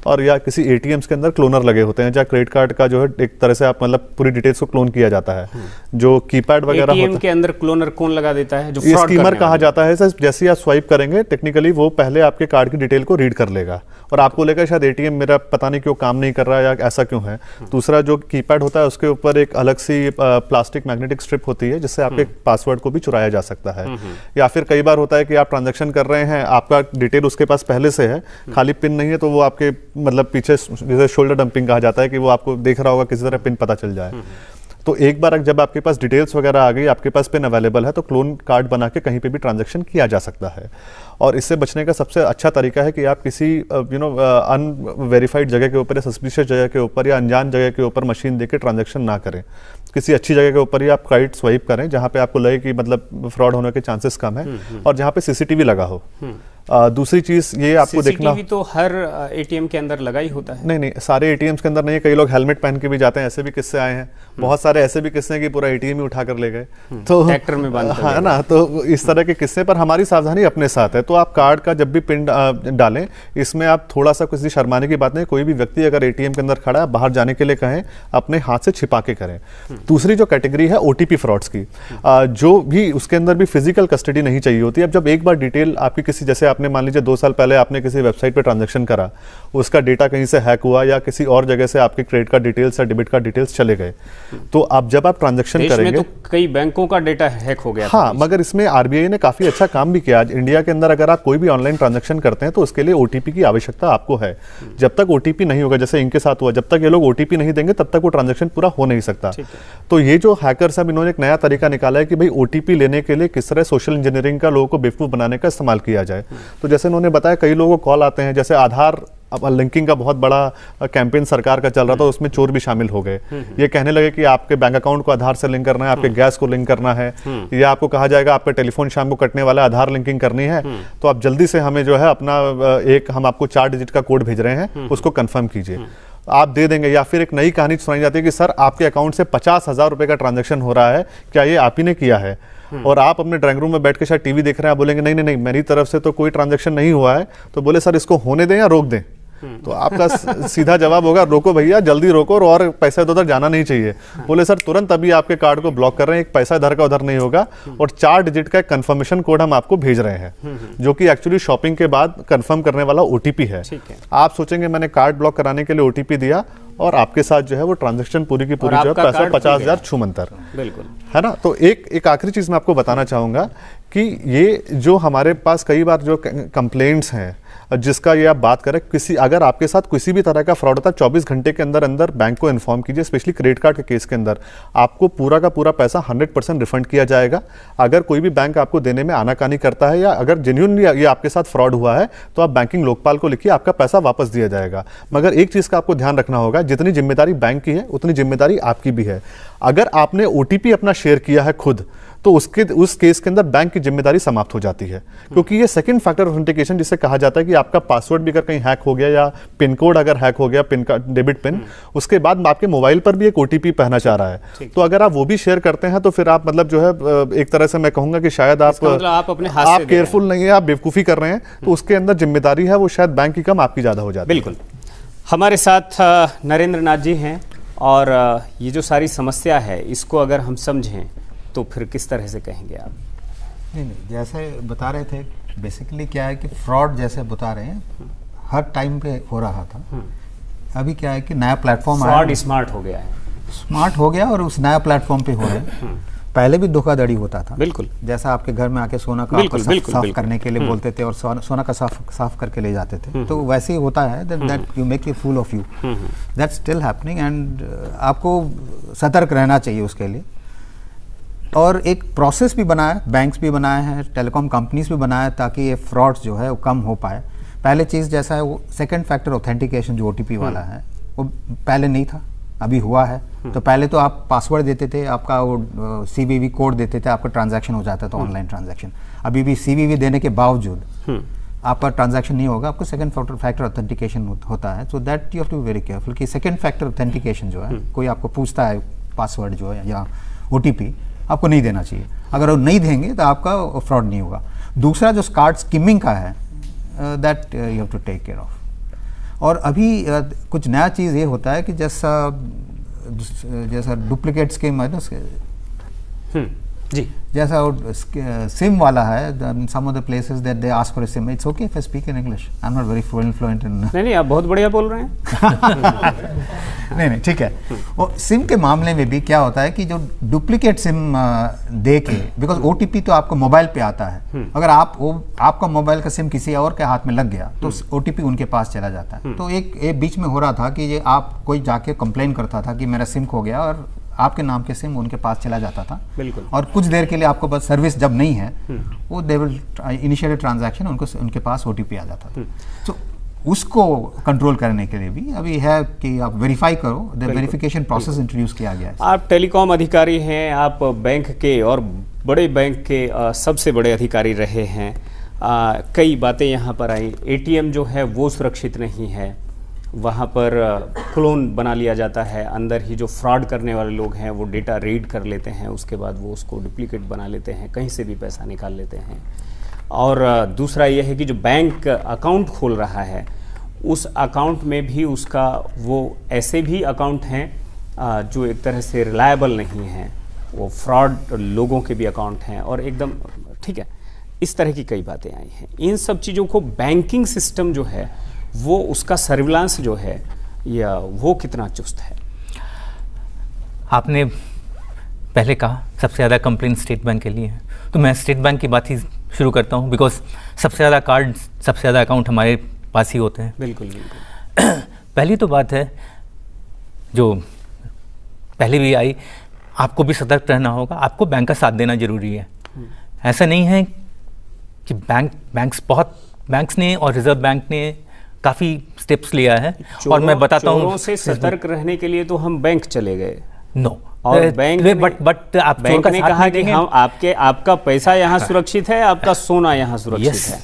और या किसी एटीएम्स के अंदर क्लोनर लगे होते हैं जहाँ क्रेडिट कार्ड का जो है एक तरह से आप मतलब पूरी डिटेल्स को क्लोन किया जाता है। जो कीपैड वगैरह एटीएम के अंदर क्लोनर कौन लगा देता है? जो स्कीमर कहा जाता है। जैसे आप स्वाइप करेंगे टेक्निकली वो पहले आपके कार्ड की डिटेल को रीड कर लेगा और आपको लेगा शायद एटीएम मेरा पता नहीं क्यों काम नहीं कर रहा है या ऐसा क्यों है। दूसरा जो कीपैड होता है उसके ऊपर एक अलग सी प्लास्टिक मैग्नेटिक स्ट्रिप होती है जिससे आपके पासवर्ड को भी चुराया जा सकता है। या फिर कई बार होता है कि आप ट्रांजैक्शन कर रहे हैं, आपका डिटेल उसके पास पहले से है, खाली पिन नहीं है, तो वो आपके मतलब पीछे जैसे शोल्डर डंपिंग कहा जाता है कि वो आपको देख रहा होगा किसी तरह पिन पता चल जाए। तो एक बार जब आपके पास डिटेल्स वगैरह आ गई, आपके पास पिन अवेलेबल है, तो क्लोन कार्ड बना के कहीं पे भी ट्रांजैक्शन किया जा सकता है। और इससे बचने का सबसे अच्छा तरीका है कि आप किसी अनवेरीफाइड जगह के ऊपर या सस्पिशियस जगह के ऊपर या अनजान जगह के ऊपर मशीन देके ट्रांजैक्शन ना करें। किसी अच्छी जगह के ऊपर ही आप कार्ड स्वाइप करें जहाँ पे आपको लगे कि मतलब फ्रॉड होने के चांसेस कम है और जहाँ पे सीसीटीवी लगा हो। दूसरी चीज ये आपको देखना, सीसीटीवी तो हर एटीएम के अंदर लगा ही होता है। नहीं, सारे एटीएम्स के अंदर नहीं है, कई लोग हेलमेट पहन के भी जाते हैं, ऐसे भी किस्से आए हैं। बहुत सारे ऐसे भी किस्से हैं कि पूरा एटीएम ही उठा कर ले गए, तो ट्रैक्टर में बांध है ना। तो इस तरह के किस्से पर हमारी सावधानी अपने साथ है। तो आप कार्ड का जब भी पिन डालें, इसमें आप थोड़ा सा किसी शर्माने की बात नहीं, कोई भी व्यक्ति अगर एटीएम के अंदर खड़ा है बाहर जाने के लिए कहें, अपने हाथ से छिपा के करें। दूसरी जो कैटेगरी है ओटीपी फ्रॉड्स की, जो भी उसके अंदर भी फिजिकल कस्टडी नहीं चाहिए होती। अब जब एक बार डिटेल आपकी किसी, जैसे आपने मान लीजिए 2 साल पहले आपने किसी वेबसाइट पे ट्रांजैक्शन करा, उसका डेटा कहीं से हैक हुआ या किसी और जगह से आपके क्रेडिट कार्ड डिटेल्स या डेबिट कार्ड डिटेल्स चले गए, तो आप जब आप ट्रांजैक्शन करेंगे, तो कई बैंकों का डेटा हैक हो गया। हाँ, मगर इसमें आरबीआई ने काफी अच्छा काम भी किया। आज इंडिया के अंदर अगर आप कोई भी ऑनलाइन ट्रांजैक्शन करते हैं तो उसके लिए ओटीपी की आवश्यकता आपको है। जब तक ओटीपी नहीं होगा, जैसे इनके साथ हुआ, जब तक ये लोग ओटीपी नहीं देंगे तब तक वो ट्रांजैक्शन पूरा हो नहीं सकता। तो ये जो हैकर्स हैं, इन्होंने एक नया तरीका निकाला है कि भाई ओटीपी लेने के लिए किस तरह सोशल इंजीनियरिंग का लोगों को बेवकूफ बनाने का इस्तेमाल किया जाए। तो जैसे उन्होंने बताया, कई लोगों को कॉल आते हैं, जैसे आधार अब लिंकिंग का बहुत बड़ा कैंपेन सरकार का चल रहा था, उसमें चोर भी शामिल हो गए। ये कहने लगे कि आपके बैंक अकाउंट को आधार से लिंक करना है, आपके गैस को लिंक करना है, या आपको कहा जाएगा आपका टेलीफोन शाम को कटने वाला, आधार लिंकिंग करनी है, तो आप जल्दी से हमें जो है अपना हम आपको 4 डिजिट का कोड भेज रहे हैं, उसको कंफर्म कीजिए, आप दे देंगे। या फिर एक नई कहानी सुनाई जाती है कि सर आपके अकाउंट से 50,000 रुपए का ट्रांजैक्शन हो रहा है, क्या ये आप ही ने किया है? और आप अपने ड्राइंग रूम में बैठ के शायद टीवी देख रहे हैं, आप बोलेंगे नहीं, मेरी तरफ से तो कोई ट्रांजैक्शन नहीं हुआ है। तो बोले सर इसको होने दें या रोक दें? तो आपका सीधा जवाब होगा रोको भैया, जल्दी रोको और पैसा उधर जाना नहीं चाहिए। बोले सर तुरंत अभी आपके कार्ड को ब्लॉक कर रहे हैं, एक पैसा इधर का उधर नहीं होगा और 4 डिजिट का कंफर्मेशन कोड हम आपको भेज रहे हैं, जो कि एक्चुअली शॉपिंग के बाद कंफर्म करने वाला ओटीपी है। आप सोचेंगे मैंने कार्ड ब्लॉक कराने के लिए ओटीपी दिया और आपके साथ जो है वो ट्रांजैक्शन पूरी की पूरी जो है पैसा 50,000 छूमंतर, बिल्कुल है ना। तो एक आखिरी चीज मैं आपको बताना चाहूंगा कि ये जो हमारे पास कई बार जो कंप्लेंट्स हैं, जिसका ये आप बात करें, अगर आपके साथ किसी भी तरह का फ्रॉड होता है 24 घंटे के अंदर अंदर बैंक को इन्फॉर्म कीजिए। स्पेशली क्रेडिट कार्ड के केस के अंदर आपको पूरा का पूरा पैसा 100% रिफंड किया जाएगा। अगर कोई भी बैंक आपको देने में आनाकानी करता है या अगर जेन्युइनली ये आपके साथ फ्रॉड हुआ है तो आप बैंकिंग लोकपाल को लिखिए, आपका पैसा वापस दिया जाएगा। मगर एक चीज़ का आपको ध्यान रखना होगा, जितनी जिम्मेदारी बैंक की है उतनी जिम्मेदारी आपकी भी है। अगर आपने ओटीपी अपना शेयर किया है खुद, तो उस केस के अंदर बैंक की जिम्मेदारी समाप्त हो जाती है, क्योंकि ये सेकंड फैक्टर ऑथेंटिकेशन जिसे कहा जाता है कि आपका पासवर्ड भी अगर कहीं हैक हो गया या पिन कोड अगर हैक हो गया, पिन का डेबिट पिन, उसके बाद आपके मोबाइल पर भी एक ओटीपी पहना चाह रहा है, तो अगर आप वो भी शेयर करते हैं तो फिर आप मतलब जो है एक तरह से मैं कहूंगा कि शायद आप केयरफुल नहीं है, आप बेवकूफ़ी कर रहे हैं, तो उसके अंदर जिम्मेदारी है वो शायद बैंक की कम आपकी ज़्यादा हो जाती है। बिल्कुल। हमारे साथ नरेंद्र नाथ जी हैं और ये जो सारी समस्या है इसको अगर हम समझें तो फिर किस तरह से कहेंगे आप? नहीं, जैसे बता रहे थे, बेसिकली क्या है कि फ्रॉड जैसे बता रहे हैं हर टाइम पे हो रहा था। अभी क्या है कि नया प्लेटफॉर्म आया, फ्रॉड स्मार्ट हो गया है, स्मार्ट हो गया और उस नया प्लेटफॉर्म पे हो रहे हैं। पहले भी धोखाधड़ी होता था, बिल्कुल, जैसा आपके घर में आके सोना का साफ करने के लिए बोलते थे और सोना का साफ करके ले जाते थे, तो वैसे ही होता है that you make a fool of you, that's still happening and आपको सतर्क रहना चाहिए उसके लिए। और एक प्रोसेस भी बनाया, बैंक्स भी बनाए हैं, टेलीकॉम कंपनीज भी बनाया ताकि ये फ्रॉड्स जो है वो कम हो पाए। पहले चीज़ जैसा है वो सेकंड फैक्टर ऑथेंटिकेशन जो ओटीपी वाला है वो पहले नहीं था, अभी हुआ है। तो पहले तो आप पासवर्ड देते थे, आपका वो सीवीवी कोड देते थे, आपका ट्रांजैक्शन हो जाता था, ऑनलाइन ट्रांजैक्शन। अभी भी सीवीवी देने के बावजूद आपका ट्रांजैक्शन नहीं होगा, आपको सेकंड फैक्टर ऑथेंटिकेशन होता है। So that you have to be very careful कि सेकंड फैक्टर ऑथेंटिकेशन जो है, कोई आपको पूछता है पासवर्ड जो है या ओटीपी, आपको नहीं देना चाहिए। अगर वो नहीं देंगे तो आपका फ्रॉड नहीं होगा। दूसरा जो कार्ड स्किमिंग का है, that you have to take care of. और अभी कुछ नया चीज़ ये होता है कि जैसा डुप्लीकेट स्कीम है ना, जी, जैसा सिम वाला है, some of the places that they ask for a SIM, it's okay if I speak in English, I am not very fluent in. नहीं, आप बहुत बढ़िया बोल रहे हैं। नहीं, ठीक है। और सिम के मामले में भी क्या होता है कि जो डुप्लीकेट सिम दे के, बिकॉज ओटीपी तो आपको मोबाइल पे आता है, अगर आपका मोबाइल का सिम किसी और के हाथ में लग गया तो ओटीपी उनके पास चला जाता है। तो एक बीच में हो रहा था कि ये आप कोई जाके कंप्लेन करता था कि मेरा सिम खो गया और आपके नाम के सिम उनके पास चला जाता था, बिल्कुल, और कुछ देर के लिए आपको बस सर्विस जब नहीं है वो दे विल इनिशिएट ट्रांजैक्शन, उनके पास ओटीपी आ जाता था। तो उसको कंट्रोल करने के लिए भी अभी है कि आप वेरीफाई करो, द वेरिफिकेशन प्रोसेस इंट्रोड्यूस किया गया है। आप टेलीकॉम अधिकारी हैं, आप बैंक के और बड़े बैंक के सबसे बड़े अधिकारी रहे हैं, कई बातें यहाँ पर आई। एटीएम जो है वो सुरक्षित नहीं है, वहाँ पर क्लोन बना लिया जाता है, अंदर ही जो फ्रॉड करने वाले लोग हैं वो डेटा रीड कर लेते हैं, उसके बाद वो उसको डुप्लीकेट बना लेते हैं, कहीं से भी पैसा निकाल लेते हैं। और दूसरा ये है कि जो बैंक अकाउंट खोल रहा है उस अकाउंट में भी उसका वो ऐसे भी अकाउंट हैं जो एक तरह से रिलायबल नहीं हैं, वो फ्रॉड लोगों के भी अकाउंट हैं और एकदम ठीक है, इस तरह की कई बातें आई हैं। इन सब चीज़ों को बैंकिंग सिस्टम जो है वो उसका सर्विलांस जो है या वो कितना चुस्त है? आपने पहले कहा सबसे ज़्यादा कंप्लेंट स्टेट बैंक के लिए है, तो मैं स्टेट बैंक की बात ही शुरू करता हूँ, बिकॉज सबसे ज़्यादा कार्ड, सबसे ज़्यादा अकाउंट हमारे पास ही होते हैं। बिल्कुल बिल्कुल। पहली तो बात है जो पहले भी आई, आपको भी सतर्क रहना होगा, आपको बैंक का साथ देना जरूरी है। ऐसा नहीं है कि बैंक्स ने और रिजर्व बैंक ने काफ़ी स्टेप्स लिया है, और मैं बताता हूँ चोरों से सतर्क रहने के लिए तो हम बैंक चले गए। नो, और बैंक ने कहा कि हम आपका पैसा यहाँ सुरक्षित है, आपका सोना यहाँ सुरक्षित है।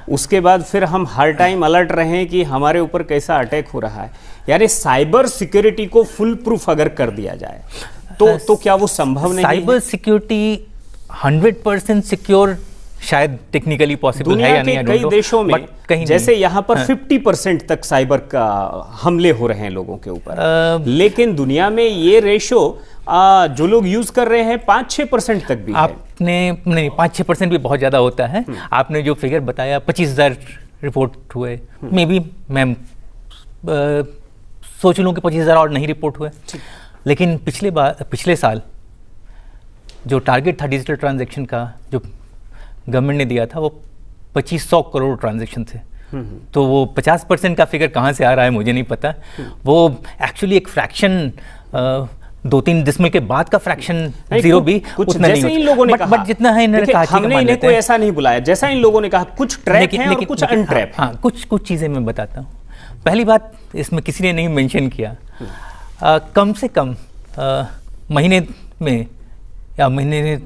उसके बाद फिर हम हर टाइम अलर्ट रहें कि हमारे ऊपर कैसा अटैक हो रहा है। यानी साइबर सिक्योरिटी को फुल प्रूफ अगर कर दिया जाए तो क्या वो संभव नहीं है? साइबर सिक्योरिटी 100% सिक्योर शायद टेक्निकली पॉसिबल है दुनिया या नहीं, के कई देशों में कहीं जैसे नहीं। यहाँ पर 50% तक साइबर का हमले हो रहे हैं लोगों के ऊपर, लेकिन दुनिया में ये रेशो जो लोग यूज कर रहे हैं 5-6% तक भी आपने नहीं 5-6% भी बहुत ज़्यादा होता है। आपने जो फिगर बताया 25,000 रिपोर्ट हुए, मे बी मैं सोच लूँ कि 25,000 और नहीं रिपोर्ट हुए, लेकिन पिछले साल जो टारगेट था डिजिटल ट्रांजैक्शन का जो गवर्नमेंट ने दिया था वो 2500 करोड़ ट्रांजैक्शन थे। तो वो 50% का फिगर कहाँ से आ रहा है मुझे नहीं पता। वो एक्चुअली एक फ्रैक्शन 2-3 डिसमिल के बाद का फ्रैक्शन जीरो भी कुछ उतना जैसे नहीं इन लोगों ने कहा, बट जितना है इन्होंने कहा हमने इन्हें कोई ऐसा नहीं बुलाया, जैसा इन लोगों ने कहा कुछ ट्रैप है और कुछ अनट्रैप। हाँ, कुछ चीज़ें मैं बताता हूँ। पहली बात इसमें किसी ने नहीं मेंशन किया, कम से कम महीने में या महीने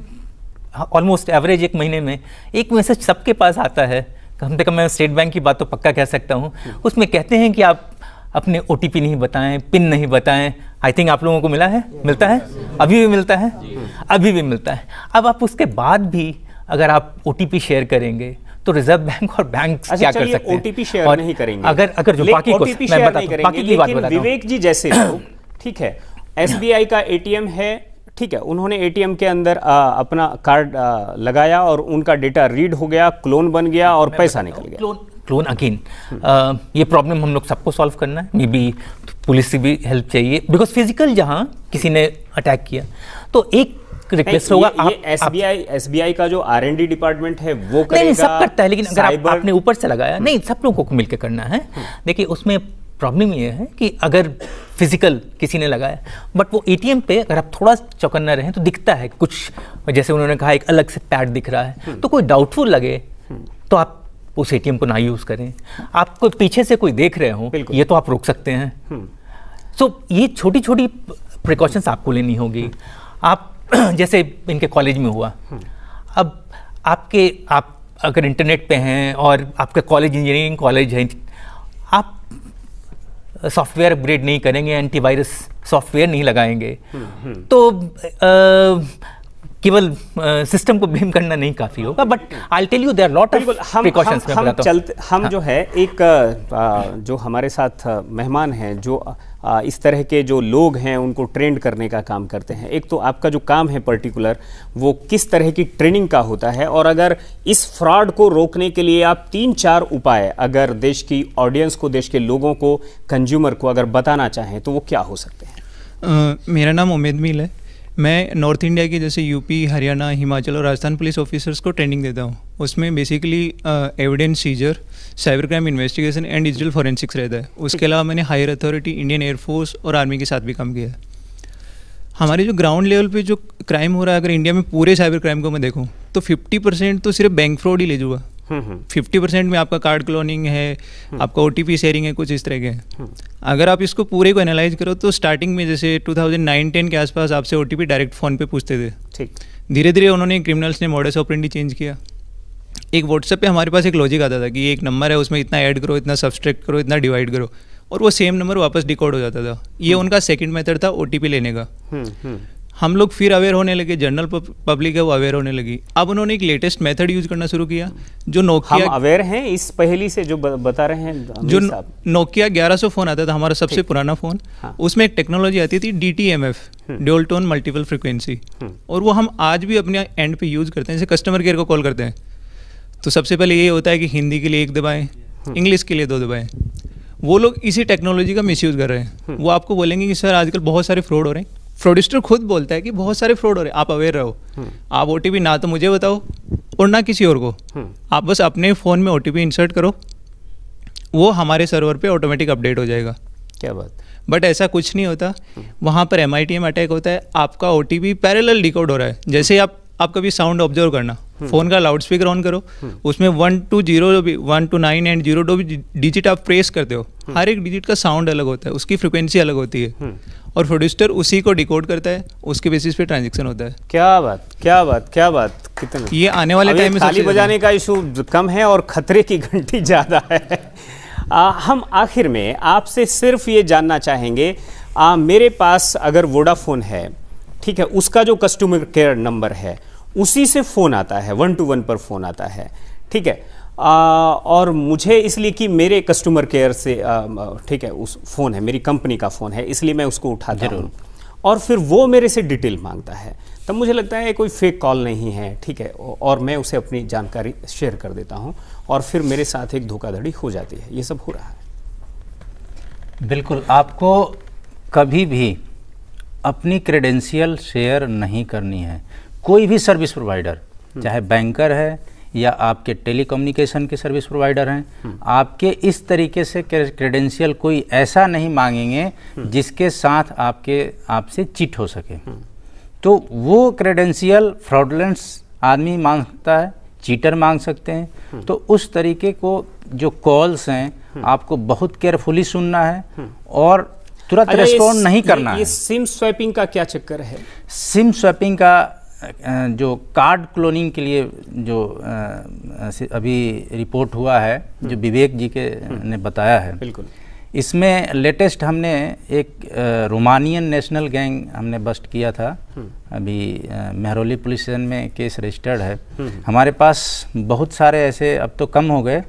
ऑलमोस्ट एवरेज एक महीने में एक मैसेज सबके पास आता है, कम से कम मैं स्टेट बैंक की बात तो पक्का कह सकता हूँ। उसमें कहते हैं कि आप अपने OTP नहीं बताएं, पिन नहीं बताएं। आई थिंक आप लोगों को मिला है, मिलता है, अभी भी मिलता है, अभी भी मिलता है। अब आप उसके बाद भी अगर आप OTP शेयर करेंगे तो रिजर्व बैंक और बैंक क्या कर सकते हैं? OTP शेयर नहीं करेंगे, अगर जो बाकी OTP शेयर नहीं करेंगे, लेकिन विवेक जी जैसे लोग, ठीक है, SBI का ATM है, ठीक है, उन्होंने ATM के अंदर अपना कार्ड लगाया और उनका डेटा रीड हो गया, क्लोन बन गया और पैसा निकल गया। क्लोन अगेन ये प्रॉब्लम हम लोग सबको सॉल्व करना है, मे बी पुलिस से भी हेल्प चाहिए, बिकॉज फिजिकल जहां किसी ने अटैक किया तो एक रिक्वेस्ट होगा। SBI का जो R&D डिपार्टमेंट है वो करेगा, नहीं सब करता है, लेकिन अगर आपने ऊपर से लगाया, नहीं सब लोगों को मिलकर करना है। देखिए उसमें प्रॉब्लम ये है कि अगर फिजिकल किसी ने लगाया बट वो ATM पे अगर आप थोड़ा चौकन्ना रहें तो दिखता है कुछ, जैसे उन्होंने कहा एक अलग से पैड दिख रहा है, तो कोई डाउटफुल लगे तो आप उस ATM को ना यूज़ करें। आपको पीछे से कोई देख रहे हो ये तो आप रोक सकते हैं। सो ये छोटी छोटी प्रिकॉशंस आपको लेनी होगी। आप जैसे इनके कॉलेज में हुआ, अब आप अगर इंटरनेट पे हैं और आपका कॉलेज इंजीनियरिंग कॉलेज है, आप सॉफ्टवेयर अपग्रेड नहीं करेंगे, एंटीवायरस सॉफ्टवेयर नहीं लगाएंगे, तो केवल सिस्टम को ब्लेम करना नहीं काफी होगा। But I tell you there are lot of precautions. हम जो है एक जो हमारे साथ मेहमान हैं जो इस तरह के जो लोग हैं उनको ट्रेंड करने का काम करते हैं। एक तो आपका जो काम है पर्टिकुलर वो किस तरह की ट्रेनिंग का होता है, और अगर इस फ्रॉड को रोकने के लिए आप 3-4 उपाय अगर देश की ऑडियंस को, देश के लोगों को, कंज्यूमर को अगर बताना चाहें तो वो क्या हो सकते हैं? मेरा नाम उमेद मील है। मैं नॉर्थ इंडिया की जैसे यूपी, हरियाणा, हिमाचल और राजस्थान पुलिस ऑफिसर्स को ट्रेनिंग देता हूँ। उसमें basically evidence seizure, cyber crime investigation and digital forensics रहता है। उसके अलावा मैंने हायर अथॉरिटी, इंडियन एयरफोर्स और आर्मी के साथ भी काम किया है। हमारे जो ग्राउंड लेवल पे जो क्राइम हो रहा है, अगर इंडिया में पूरे साइबर क्राइम को मैं देखूँ तो 50% तो सिर्फ बैंक फ्रॉड ही ले जाऊँगा। 50% में आपका कार्ड क्लोनिंग है, आपका OTP शेयरिंग है, कुछ इस तरह के हैं। अगर आप इसको पूरे को एनालाइज करो तो स्टार्टिंग में जैसे 2009-10 के आसपास आपसे OTP डायरेक्ट फ़ोन पे पूछते थे। ठीक, धीरे धीरे उन्होंने क्रिमिनल्स ने मॉडस ऑपरेंडी चेंज किया। एक व्हाट्सएप पे हमारे पास एक लॉजिक आता था कि एक नंबर है, उसमें इतना ऐड करो, इतना सब्सट्रैक्ट करो, इतना डिवाइड करो, और वो सेम नंबर वापस डिकोड हो जाता था। ये उनका सेकंड मेथड था OTP लेने का। हम लोग फिर अवेयर होने लगे, जनरल पब्लिक है वो अवेयर होने लगी। अब उन्होंने एक लेटेस्ट मेथड यूज करना शुरू किया जो नोकिया। हम अवेयर हैं इस पहली से जो बता रहे हैं। जो नोकिया 1100 फ़ोन आता था, हमारा सबसे पुराना फ़ोन, उसमें एक टेक्नोलॉजी आती थी DTMF, dual tone multiple frequency, और वो हम आज भी अपने एंड पे यूज़ करते हैं। जैसे कस्टमर केयर को कॉल करते हैं तो सबसे पहले ये होता है कि हिंदी के लिए 1 दबाएं, इंग्लिश के लिए 2 दबाएं। वो लोग इसी टेक्नोलॉजी का मिसयूज़ कर रहे हैं। वो आपको बोलेंगे कि सर आजकल बहुत सारे फ्रॉड हो रहे हैं। फ्रॉडिस्टर खुद बोलता है कि बहुत सारे फ्रॉड हो रहे हैं, आप अवेयर रहो। आप OTP ना तो मुझे बताओ और ना किसी और को, आप बस अपने फ़ोन में OTP इंसर्ट करो, वो हमारे सर्वर पे ऑटोमेटिक अपडेट हो जाएगा। क्या बात। बट ऐसा कुछ नहीं होता। वहाँ पर MITM अटैक होता है, आपका OTP पैरेलल डिकोड हो रहा है। जैसे आप कभी साउंड ऑब्जर्व करना, फ़ोन का लाउड स्पीकर ऑन करो, उसमें 1 to 0, 1 to 9 and 0 to digit आप प्रेस करते हो, हर एक डिजिट का साउंड अलग होता है, उसकी फ्रिक्वेंसी अलग होती है, और फ्रॉडिस्टर उसी को डिकोड करता है, उसके बेसिस पे ट्रांजैक्शन होता है। क्या बात, क्या बात, क्या बात। कितना ये आने वाले टाइम में ताली बजाने का इशू कम है और खतरे की घंटी ज़्यादा है। हम आखिर में आपसे सिर्फ ये जानना चाहेंगे, मेरे पास अगर वोडाफोन है, ठीक है, उसका जो कस्टमर केयर नंबर है उसी से फ़ोन आता है, 1-to-1 पर फ़ोन आता है, ठीक है। और मुझे इसलिए कि मेरे कस्टमर केयर से ठीक है, उस फ़ोन है, मेरी कंपनी का फ़ोन है, इसलिए मैं उसको उठाता हूँ और फिर वो मेरे से डिटेल मांगता है, तब मुझे लगता है कोई फेक कॉल नहीं है, ठीक है, और मैं उसे अपनी जानकारी शेयर कर देता हूँ और फिर मेरे साथ एक धोखाधड़ी हो जाती है। ये सब हो रहा है। बिल्कुल, आपको कभी भी अपनी क्रेडेंशियल शेयर नहीं करनी है। कोई भी सर्विस प्रोवाइडर, चाहे बैंकर है या आपके टेलीकम्युनिकेशन के सर्विस प्रोवाइडर हैं, आपके इस तरीके से क्रेडेंशियल कोई ऐसा नहीं मांगेंगे जिसके साथ आपसे चीट हो सके। तो वो क्रेडेंशियल फ्रॉडलेंस आदमी मांगता है, चीटर मांग सकते हैं। तो उस तरीके को जो कॉल्स हैं आपको बहुत केयरफुली सुनना है और तुरंत रिस्पॉन्ड नहीं करना है। ये सिम स्वैपिंग का क्या चक्कर है? सिम स्वैपिंग का जो कार्ड क्लोनिंग के लिए जो अभी रिपोर्ट हुआ है, जो विवेक जी के ने बताया है, बिल्कुल, इसमें लेटेस्ट हमने एक रोमानियन नेशनल गैंग हमने बस्ट किया था। अभी मेहरौली पुलिस स्टेशन में केस रजिस्टर्ड है। हमारे पास बहुत सारे ऐसे, अब तो कम हो गए,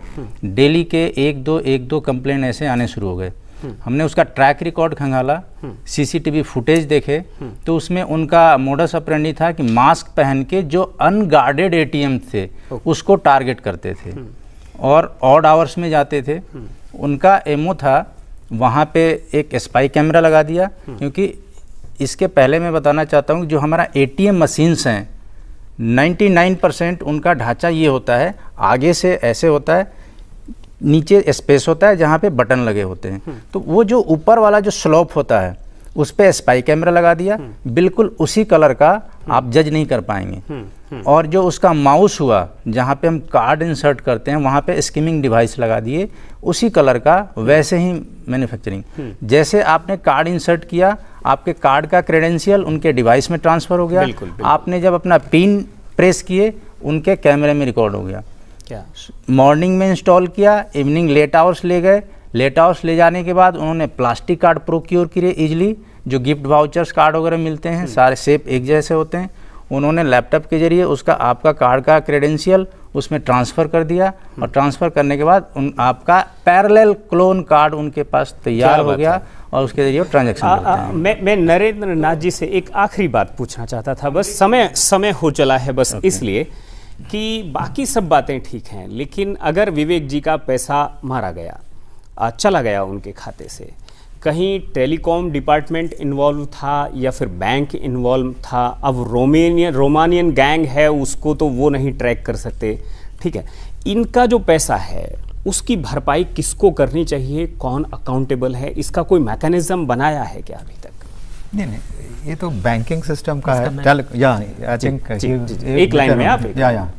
डेली के एक दो कंप्लेंट ऐसे आने शुरू हो गए। हमने उसका ट्रैक रिकॉर्ड खंगाला, सीसीटीवी फुटेज देखे, तो उसमें उनका मोडस ऑपरेंडी था कि मास्क पहन के जो अनगार्डेड एटीएम थे उसको टारगेट करते थे और ऑड आवर्स में जाते थे। उनका एमओ था वहाँ पे एक स्पाई कैमरा लगा दिया, क्योंकि इसके पहले मैं बताना चाहता हूँ जो हमारा एटीएम मशीन्स हैं 99% उनका ढांचा ये होता है, आगे से ऐसे होता है, नीचे स्पेस होता है जहाँ पे बटन लगे होते हैं। तो वो जो ऊपर वाला जो स्लोप होता है उस पे स्पाई कैमरा लगा दिया, बिल्कुल उसी कलर का, आप जज नहीं कर पाएंगे। और जो उसका माउस हुआ जहाँ पे हम कार्ड इंसर्ट करते हैं वहाँ पे स्किमिंग डिवाइस लगा दिए, उसी कलर का, वैसे ही मैन्युफैक्चरिंग। जैसे आपने कार्ड इंसर्ट किया, आपके कार्ड का क्रेडेंशियल उनके डिवाइस में ट्रांसफ़र हो गया। आपने जब अपना पिन प्रेस किए उनके कैमरे में रिकॉर्ड हो गया। मॉर्निंग में इंस्टॉल किया, इवनिंग लेट आवर्स ले गए, लेट आवर्स ले जाने के बाद उन्होंने प्लास्टिक कार्ड प्रोक्योर किए इजीली, जो गिफ्ट वाउचर्स कार्ड वगैरह मिलते हैं सारे शेप एक जैसे होते हैं, उन्होंने लैपटॉप के जरिए उसका आपका कार्ड का क्रेडेंशियल उसमें ट्रांसफ़र कर दिया और ट्रांसफ़र करने के बाद आपका पैरेलल क्लोन कार्ड उनके पास तैयार हो गया और उसके जरिए ट्रांजैक्शन। मैं नरेंद्र नाथ जी से एक आखिरी बात पूछना चाहता था, बस समय हो चला है, बस इसलिए कि बाकी सब बातें ठीक हैं, लेकिन अगर विवेक जी का पैसा मारा गया, चला गया उनके खाते से, कहीं टेलीकॉम डिपार्टमेंट इन्वॉल्व था या फिर बैंक इन्वॉल्व था, अब रोमानियन गैंग है, उसको तो वो नहीं ट्रैक कर सकते, ठीक है, इनका जो पैसा है उसकी भरपाई किसको करनी चाहिए, कौन अकाउंटेबल है, इसका कोई मैकेनिज्म बनाया है क्या अभी तक? नहीं, ये तो बैंकिंग सिस्टम का है। आई थिंक एक लाइन में आप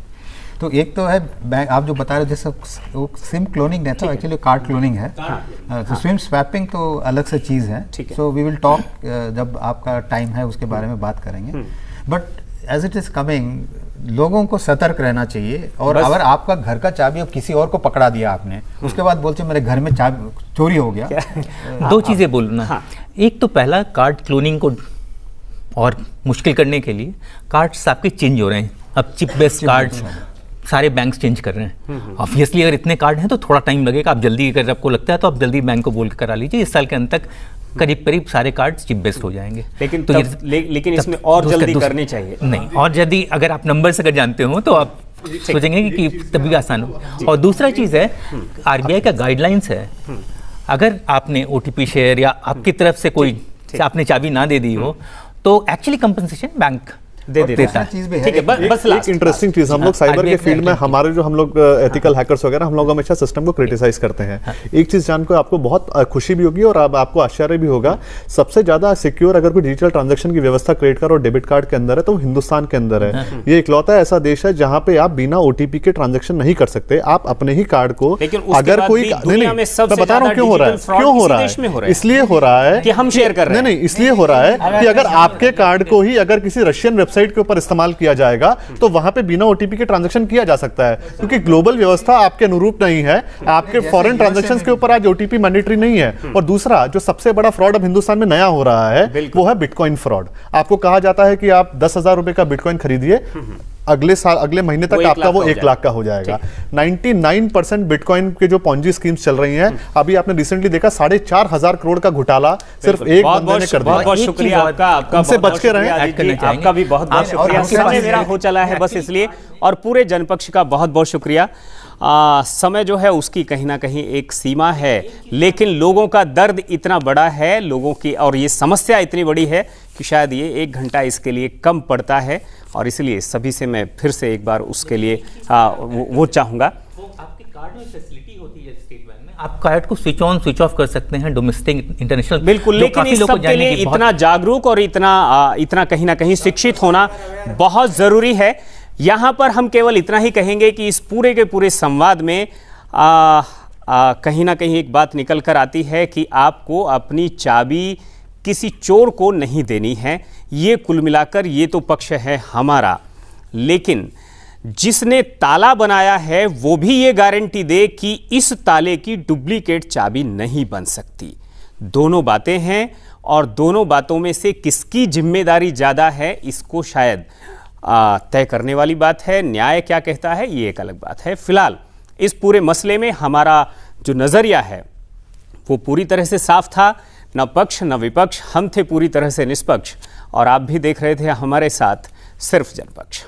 तो एक तो है बैंक, आप जो बता रहे थे वो सिम क्लोनिंग नहीं था, एक्चुअली कार्ड क्लोनिंग है। तो सिम स्वैपिंग तो अलग से चीज़ है। सो वी विल टॉक, जब आपका टाइम है उसके बारे में बात करेंगे। But as it is coming, लोगों को सतर्क रहना चाहिए। और अगर आपका घर का चाबी अब किसी और को पकड़ा दिया आपने, उसके बाद बोलते मेरे घर में चाबी चोरी हो गया। दो चीज़ें बोलना, एक तो पहला, कार्ड क्लोनिंग को और मुश्किल करने के लिए कार्ड्स आपके चेंज हो रहे हैं। अब चिप बेस्ड कार्ड्स सारे बैंक्स चेंज कर रहे हैं। ऑब्वियसली अगर इतने कार्ड हैं तो थोड़ा टाइम लगेगा। आप जल्दी, अगर आपको लगता है तो आप जल्दी बैंक को बोल के करा लीजिए। इस साल के अंत तक करीब सारे कार्ड चिप बेस्ड हो जाएंगे। लेकिन तो लेकिन इसमें और जल्दी करनी चाहिए। नहीं, और जल्दी अगर आप नंबर से अगर जानते हो तो आप सोचेंगे कि तभी आसान हो। और दूसरा चीज़ है, आरबीआई का गाइडलाइंस है, अगर आपने ओटीपी शेयर या आपकी तरफ से कोई आपने चाबी ना दे दी हो तो एक्चुअली कंपनसेशन बैंक दे देता है। ठीक है, बस एक इंटरेस्टिंग चीज, हम लोग साइबर के फील्ड में हमारे जो हम लोग एथिकल हैकर्स वगैरह, हम लोग हमेशा सिस्टम को क्रिटिसाइज करते हैं। एक चीज जानकर आपको बहुत खुशी भी होगी और आपको आश्चर्य भी होगा, सबसे ज्यादा सिक्योर अगर कोई डिजिटल ट्रांजैक्शन की व्यवस्था क्रेडिट कार्ड और डेबिट कार्ड के अंदर है तो हिंदुस्तान के अंदर है। ये इकलौता ऐसा देश है जहां पे आप बिना ओटीपी के ट्रांजैक्शन नहीं कर सकते। आप अपने ही कार्ड को, अगर कोई, मैं बता रहा हूं क्यों हो रहा है, इसलिए हो रहा है कि हम शेयर कर रहे हैं। नहीं, इसलिए हो रहा है कि अगर आपके कार्ड को ही अगर किसी रशियन वेबसाइट के ऊपर इस्तेमाल किया जाएगा तो वहां पे बिना ओटीपी के ट्रांजैक्शन किया जा सकता है, क्योंकि ग्लोबल व्यवस्था आपके अनुरूप नहीं है। आपके फॉरेन ट्रांजैक्शंस के ऊपर आज ओटीपी मैंडेटरी नहीं है। और दूसरा जो सबसे बड़ा फ्रॉड अब हिंदुस्तान में नया हो रहा है वो है बिटकॉइन फ्रॉड। आपको कहा जाता है कि आप 10,000 रुपए का बिटकॉइन खरीदिए, अगले साल, अगले महीने तक आपका वो 1 लाख का हो जाएगा। 99% बिटकॉइन के जो पॉन्जी स्कीम्स चल रही हैं, अभी आपने रिसेंटली देखा 4,500 करोड़ का घोटाला सिर्फ एक बंदे ने कर दिया। बहुत शुक्रिया आपका, उनसे बच के रहें। आपका भी बहुत बहुत शुक्रिया। समय मेरा हो चला है बस इसलिए, और पूरे जनपक्ष का बहुत बहुत शुक्रिया। समय जो है उसकी कहीं ना कहीं एक सीमा है, लेकिन लोगों का दर्द इतना बड़ा है, लोगों की, और ये समस्या इतनी बड़ी है कि शायद ये 1 घंटा इसके लिए कम पड़ता है, और इसलिए सभी से मैं फिर से एक बार उसके लिए वो चाहूँगा। आपके कार्ड में फैसिलिटी होती है स्टेट बैंक में, आप कार्ड को स्विच ऑन स्विच ऑफ कर सकते हैं, डोमेस्टिक इंटरनेशनल, बिल्कुल। लेकिन इस सब के लिए इतना जागरूक और इतना कहीं ना कहीं शिक्षित होना बहुत ज़रूरी है। यहाँ पर हम केवल इतना ही कहेंगे कि इस पूरे के पूरे संवाद में कहीं ना कहीं एक बात निकल कर आती है कि आपको अपनी चाबी किसी चोर को नहीं देनी है। ये कुल मिलाकर ये तो पक्ष है हमारा, लेकिन जिसने ताला बनाया है वो भी ये गारंटी दे कि इस ताले की डुप्लीकेट चाबी नहीं बन सकती। दोनों बातें हैं, और दोनों बातों में से किसकी जिम्मेदारी ज़्यादा है इसको शायद तय करने वाली बात है। न्याय क्या कहता है ये एक अलग बात है। फिलहाल इस पूरे मसले में हमारा जो नज़रिया है वो पूरी तरह से साफ था, न पक्ष न विपक्ष, हम थे पूरी तरह से निष्पक्ष, और आप भी देख रहे थे हमारे साथ सिर्फ जनपक्ष।